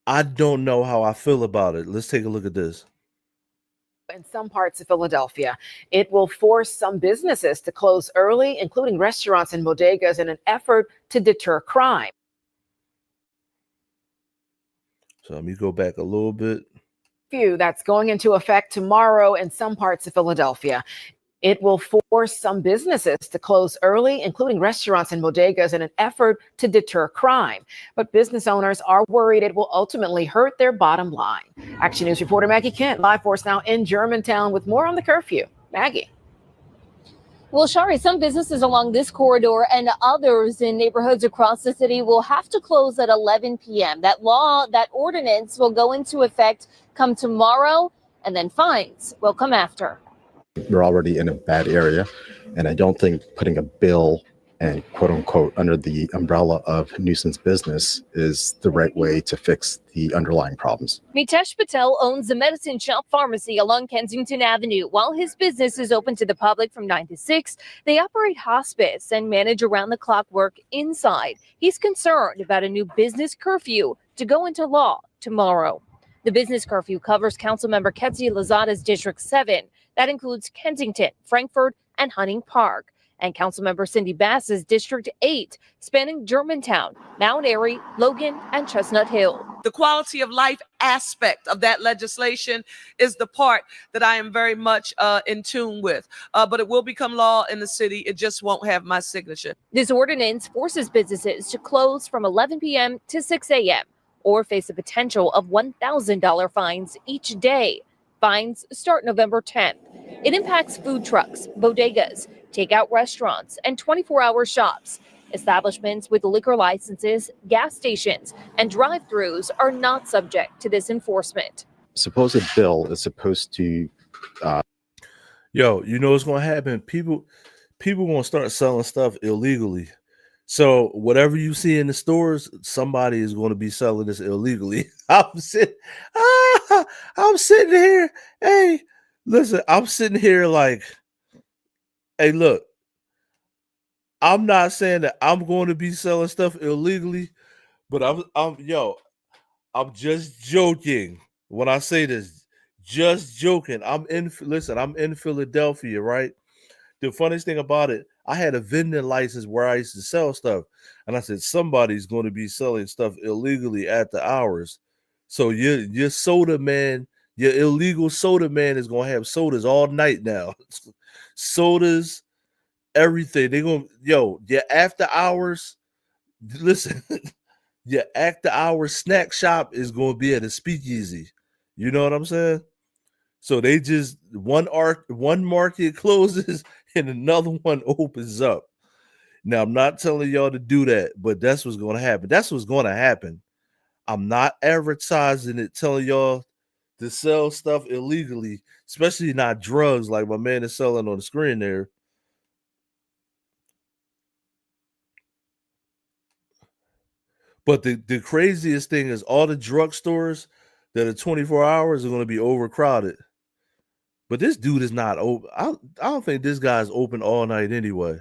I don't know how I feel about it. Let's take a look at this. In some parts of Philadelphia, it will force some businesses to close early, including restaurants and bodegas, in an effort to deter crime. So let me go back a little bit. That's going into effect tomorrow in some parts of Philadelphia. It will force some businesses to close early, including restaurants and bodegas, in an effort to deter crime. But business owners are worried it will ultimately hurt their bottom line. Action News reporter Maggie Kent, live for us now in Germantown with more on the curfew. Maggie. Well, Shari, some businesses along this corridor and others in neighborhoods across the city will have to close at 11 p.m. That ordinance will go into effect come tomorrow, and then fines will come after. We're already in a bad area, and I don't think putting a bill and quote unquote under the umbrella of nuisance business is the right way to fix the underlying problems. Mitesh Patel owns the Medicine Shop Pharmacy along Kensington Avenue. While his business is open to the public from 9 to 6, they operate hospice and manage around-the-clock work inside. He's concerned about a new business curfew to go into law tomorrow. The business curfew covers Councilmember Ketsi Lozada's District 7. That includes Kensington, Frankfort, and Hunting Park. And Councilmember Cindy Bass's District 8, spanning Germantown, Mount Airy, Logan, and Chestnut Hill. The quality of life aspect of that legislation is the part that I am very much in tune with. But it will become law in the city. It just won't have my signature. This ordinance forces businesses to close from 11 p.m. to 6 a.m. or face a potential of $1,000 fines each day. Fines start November 10th. It impacts food trucks, bodegas, takeout restaurants, and 24-hour shops. Establishments with liquor licenses, gas stations, and drive-thrus are not subject to this enforcement. Supposed bill is supposed to Yo, you know what's gonna happen? People gonna start selling stuff illegally. So whatever you see in the stores, somebody is going to be selling this illegally. I'm sitting here. Hey, listen, I'm sitting here like, hey, look, I'm not saying that I'm going to be selling stuff illegally, but I'm just joking when I say this. Just joking. I'm in Philadelphia, right? The funniest thing about it, I had a vending license where I used to sell stuff. And I said, somebody's going to be selling stuff illegally at the hours. So your soda man, your illegal soda man is going to have sodas all night now. Sodas, everything. They're going to, your after hours, listen, your after hours snack shop is going to be at a speakeasy. You know what I'm saying? So they just, one market closes and another one opens up. Now, I'm not telling y'all to do that, but that's what's going to happen. That's what's going to happen. I'm not advertising it, telling y'all to sell stuff illegally, especially not drugs like my man is selling on the screen there. But the craziest thing is all the drugstores that are 24 hours are going to be overcrowded. But this dude is not open. I don't think this guy's open all night anyway.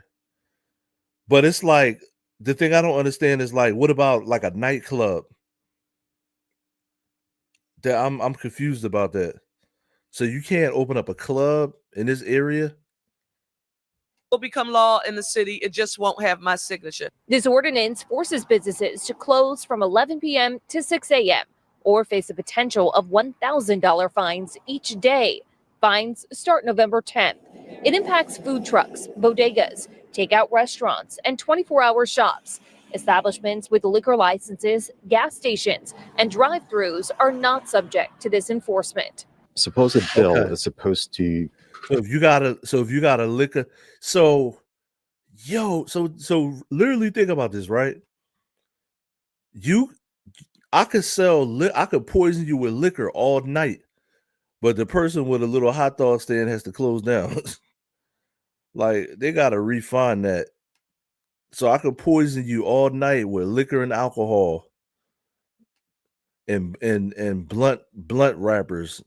But it's like, the thing I don't understand is like, what about like a nightclub? That I'm confused about that. So you can't open up a club in this area? Will become law in the city. It just won't have my signature. This ordinance forces businesses to close from 11 p.m. to 6 a.m. or face a potential of $1,000 fines each day. Fines start November 10th. It impacts food trucks, bodegas, takeout restaurants, and 24-hour shops. Establishments with liquor licenses, gas stations, and drive-thrus are not subject to this enforcement. supposed bill is supposed to. So if you got a liquor, so literally think about this, right? I could poison you with liquor all night, but the person with a little hot dog stand has to close down. Like, they gotta refine that. So I could poison you all night with liquor and alcohol and blunt wrappers.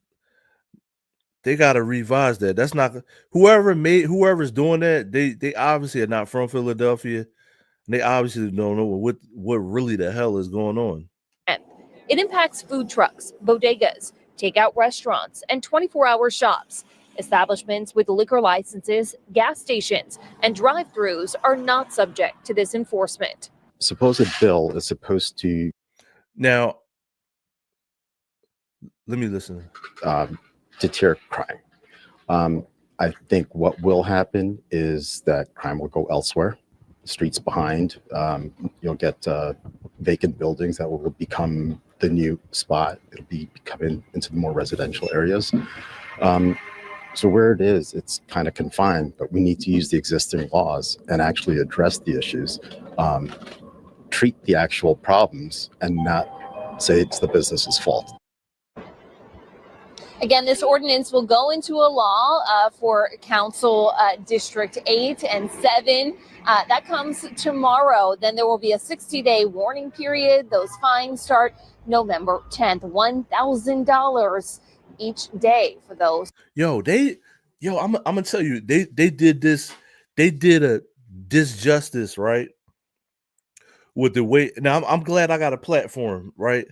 They gotta revise that. That's not whoever's doing that, they obviously are not from Philadelphia. And they obviously don't know what really the hell is going on. It impacts food trucks, bodegas, takeout restaurants, and 24-hour shops. Establishments with liquor licenses, gas stations, and drive-thrus are not subject to this enforcement. Supposed bill is supposed to. Now, let me listen. Deter crime. I think what will happen is that crime will go elsewhere. Streets behind. You'll get vacant buildings that will become the new spot. It'll be coming into the more residential areas. So where it is, it's kind of confined, but we need to use the existing laws and actually address the issues, treat the actual problems, and not say it's the business's fault. Again, this ordinance will go into a law for Council District 8 and 7. That comes tomorrow. Then there will be a 60-day warning period. Those fines start November 10th, $1,000 each day for those. I'm gonna tell you, they did this. They did a disjustice, right? With the way. Now I'm glad I got a platform, right?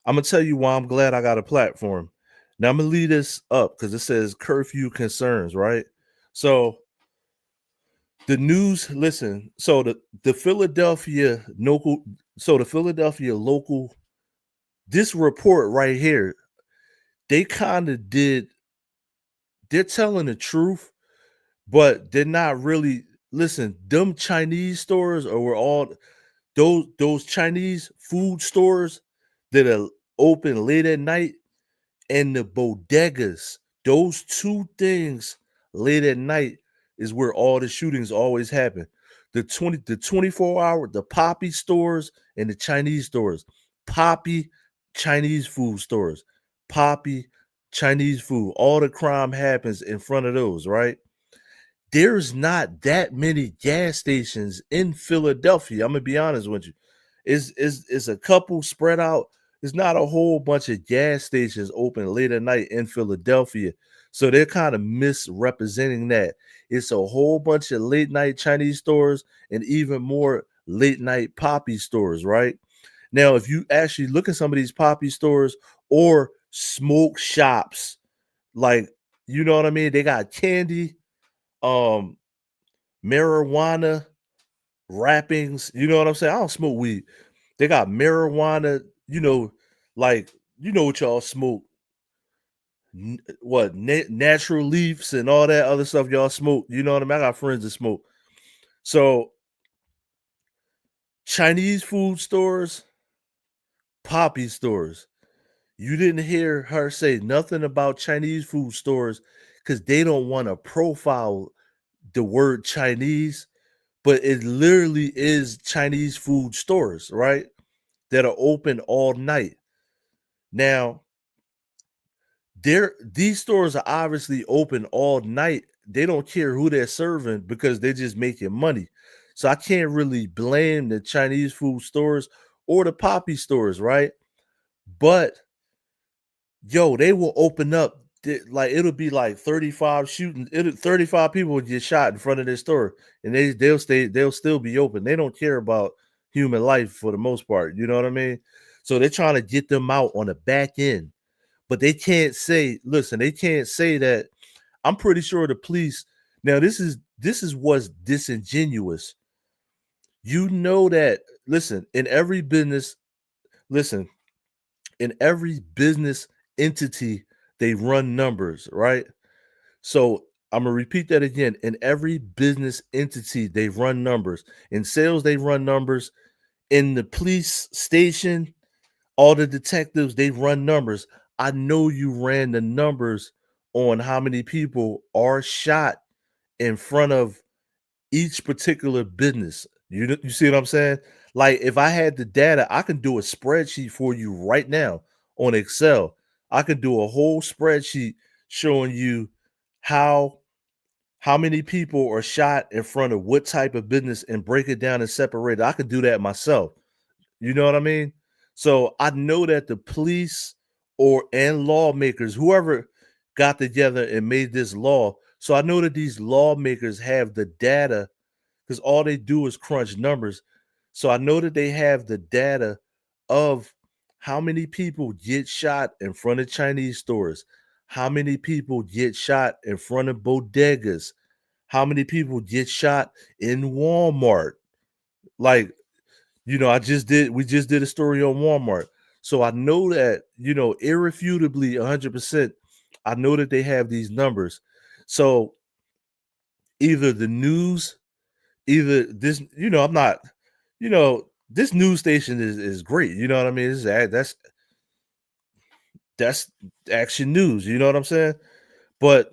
I'm gonna tell you why I'm glad I got a platform. Now I'm gonna lead this up because it says curfew concerns, right? So the news, listen. So the Philadelphia local, this report right here, they kind of did. They're telling the truth, but they're not really. Listen, them Chinese stores or all those Chinese food stores that are open late at night, and the bodegas, Those two things late at night is where all the shootings always happen. The 24-hour, the Poppy stores and the Chinese stores. Poppy, Chinese food stores. Poppy, Chinese food. All the crime happens in front of those, right? There's not that many gas stations in Philadelphia. I'm gonna be honest with you. It's a couple spread out. There's not a whole bunch of gas stations open late at night in Philadelphia. So they're kind of misrepresenting that. It's a whole bunch of late night Chinese stores and even more late night Poppy stores, right? Now, if you actually look at some of these Poppy stores or smoke shops, like, you know what I mean? They got candy, marijuana wrappings. You know what I'm saying? I don't smoke weed. They got marijuana, like, what y'all smoke. Natural leaves and all that other stuff y'all smoke. You know what I mean? I got friends that smoke. So Chinese food stores, Poppy stores. You didn't hear her say nothing about Chinese food stores because they don't want to profile the word Chinese, but it literally is Chinese food stores, right? That are open all night. Now, these stores are obviously open all night. They don't care who they're serving because they're just making money. So I can't really blame the Chinese food stores or the Poppy stores, right? But yo, they will open up like it'll be like 35 shootings. 35 people would get shot in front of their store, and they'll still be open. They don't care about human life for the most part. You know what I mean? So they're trying to get them out on the back end. But they can't say, listen, they can't say that. I'm pretty sure the police. Now, this is what's disingenuous. You know that, listen, in every business entity, they run numbers, right? So I'm gonna repeat that again. In every business entity, they run numbers. In sales, they run numbers. In the police station, all the detectives, they run numbers. I know you ran the numbers on how many people are shot in front of each particular business. You see what I'm saying? Like, if I had the data, I can do a spreadsheet for you right now on Excel. I could do a whole spreadsheet showing you how many people are shot in front of what type of business and break it down and separate it. I could do that myself. You know what I mean? So I know that the police and lawmakers, whoever got together and made this law. So I know that these lawmakers have the data because all they do is crunch numbers. So I know that they have the data of how many people get shot in front of Chinese stores, how many people get shot in front of bodegas, how many people get shot in Walmart. Like, we just did a story on Walmart. So I know that, irrefutably 100%, I know that they have these numbers. So either the news, either this, I'm not, this news station is great. You know what I mean? That's Action News. You know what I'm saying? But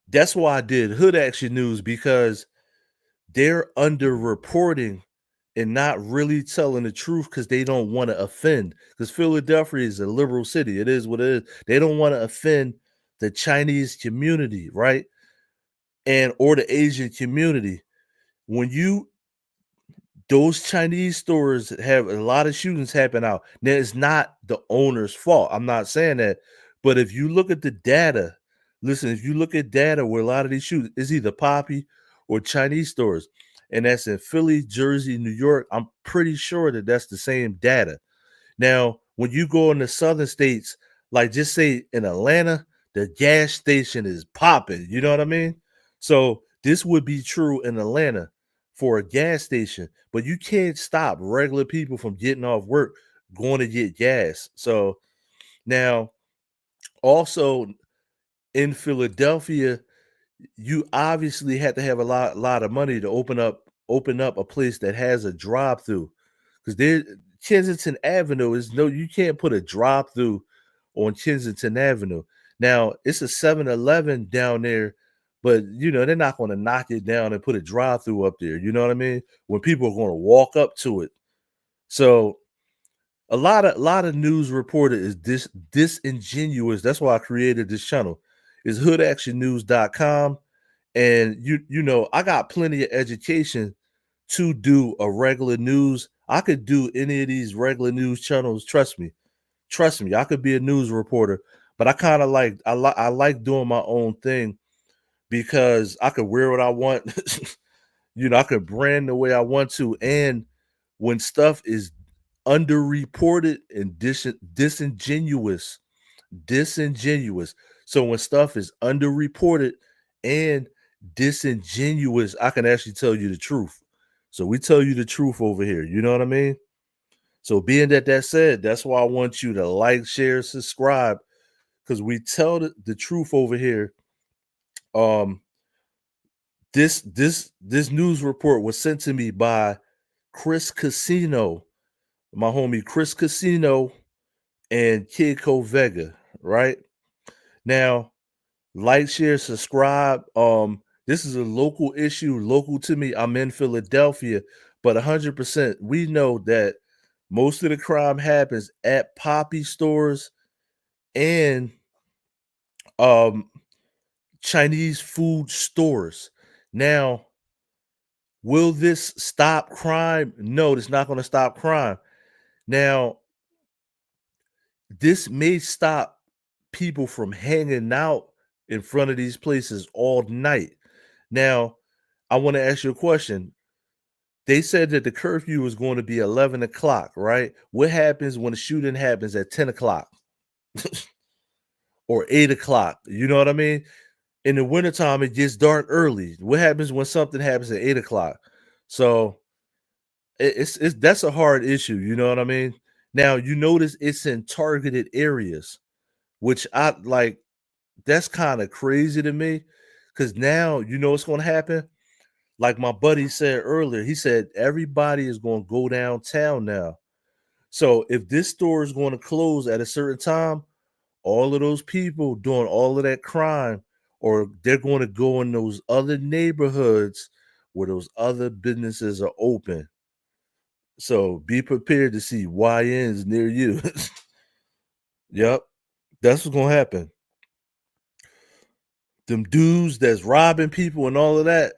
that's why I did Hood Action News, because they're underreporting and not really telling the truth because they don't want to offend. Because Philadelphia is a liberal city. It is what it is. They don't want to offend the Chinese community, right? Or the Asian community. Those Chinese stores have a lot of shootings happen out. Now, it's not the owner's fault. I'm not saying that. But if you look at the data, if you look at data where a lot of these shootings, it's either Poppy or Chinese stores. And that's in Philly, Jersey, New York. I'm pretty sure that that's the same data. Now, when you go in the southern states, like just say in Atlanta, the gas station is popping. You know what I mean? So this would be true in Atlanta for a gas station, but you can't stop regular people from getting off work, going to get gas. So now, also in Philadelphia, you obviously had to have a lot of money to open up a place that has a drive-through, because Kensington Avenue you can't put a drive-through on Kensington Avenue. Now it's a 7-Eleven down there, but they're not going to knock it down and put a drive-through up there. You know what I mean? When people are going to walk up to it. So a lot of news reporter is disingenuous. That's why I created this channel. It's hoodactionnews.com. And I got plenty of education to do a regular news. I could do any of these regular news channels. Trust me, I could be a news reporter, but I kind of I like doing my own thing because I could wear what I want. I could brand the way I want to. And when stuff is underreported and disingenuous. So when stuff is underreported and disingenuous, I can actually tell you the truth. So we tell you the truth over here. You know what I mean? So being that said, that's why I want you to like, share, subscribe, because we tell the truth over here. This news report was sent to me by Chris Casino, my homie Chris Casino and Kidco Vega, right? Now, like, share, subscribe. This is a local issue, local to me. I'm in Philadelphia, but 100% we know that most of the crime happens at poppy stores and Chinese food stores. Now, will this stop crime? No, it's not going to stop crime. Now, this may stop people from hanging out in front of these places all night. Now, I want to ask you a question. They said that the curfew is going to be 11 o'clock, right? What happens when a shooting happens at 10 o'clock or 8 o'clock? You know what I mean? In the wintertime, it gets dark early. What happens when something happens at 8 o'clock? So that's a hard issue. You know what I mean? Now, you notice it's in targeted areas, which I like. That's kind of crazy to me because now you know what's going to happen. Like my buddy said earlier, he said everybody is going to go downtown now. So if this store is going to close at a certain time, all of those people doing all of that crime, or they're going to go in those other neighborhoods where those other businesses are open. So be prepared to see YNs near you. Yep. That's what's going to happen. Them dudes that's robbing people and all of that.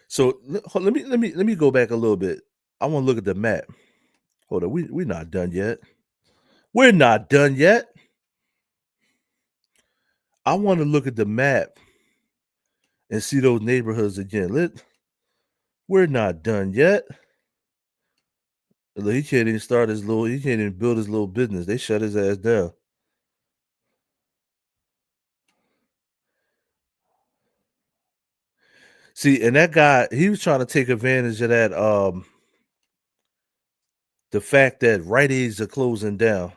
So let me go back a little bit. I want to look at the map. Hold on, we're not done yet. We're not done yet. I want to look at the map and see those neighborhoods again. We're not done yet. Look, he can't even start he can't even build his little business. They shut his ass down. See, and that guy, he was trying to take advantage of that, the fact that Rite Aids are closing down.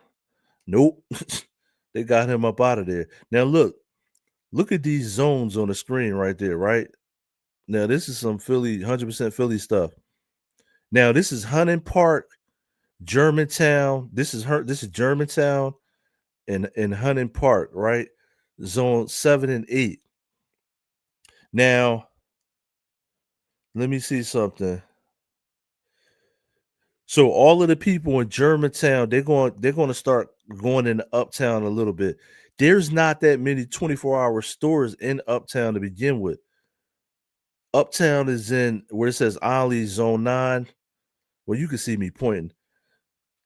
Nope. They got him up out of there. Now look at these zones on the screen right there, right? Now this is some Philly, 100% Philly stuff. Now this is Hunting Park, Germantown. This is Germantown and Hunting Park, right? Zone 7 and 8. Now, let me see something. So all of the people in Germantown, they're going to start going into Uptown a little bit. There's not that many 24-hour stores in Uptown to begin with. Uptown is in where it says Ollie Zone 9. Well, you can see me pointing.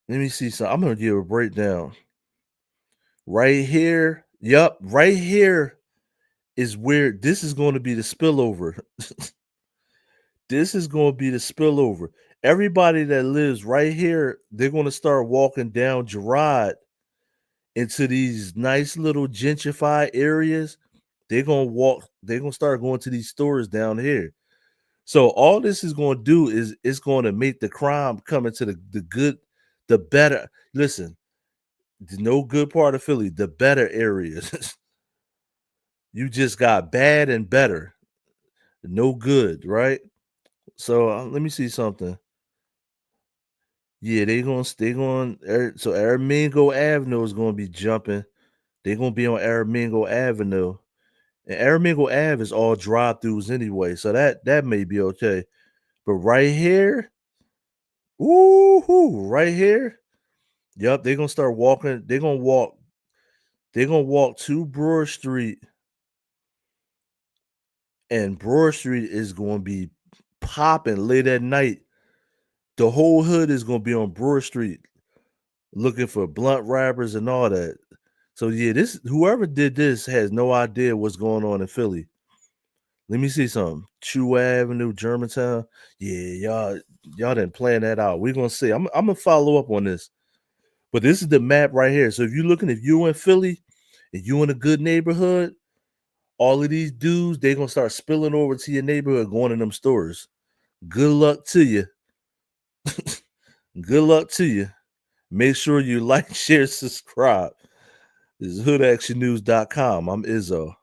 Let me see something. I'm going to give a breakdown. Right here. Yup, right here is where this is going to be the spillover. This is going to be the spillover. Everybody that lives right here, they're going to start walking down Girard into these nice little gentrified areas. They're going to start going to these stores down here. So all this is going to do is it's going to make the crime come into the good, the better. Listen, there's no good part of Philly, the better areas. You just got bad and better. No good, right? So let me see something. Yeah, so Aramingo Avenue is gonna be jumping. They're gonna be on Aramingo Avenue. And Aramingo Ave is all drive-throughs anyway, so that may be okay. But right here, woohoo, right here. Yep, they're gonna start walking. They're gonna walk to Broad Street. And Broad Street is gonna be popping late at night. The whole hood is gonna be on Broad Street looking for blunt rappers and all that. So yeah, whoever did this has no idea what's going on in Philly. Let me see something. Chew Avenue, Germantown. Yeah, y'all didn't plan that out. We're gonna see. I'm gonna follow up on this. But this is the map right here. So if you're in Philly and you in a good neighborhood, all of these dudes, they're gonna start spilling over to your neighborhood, going in them stores. Good luck to you. Good luck to you. Make sure you like, share, subscribe. This is hoodactionnews.com. I'm Izzo.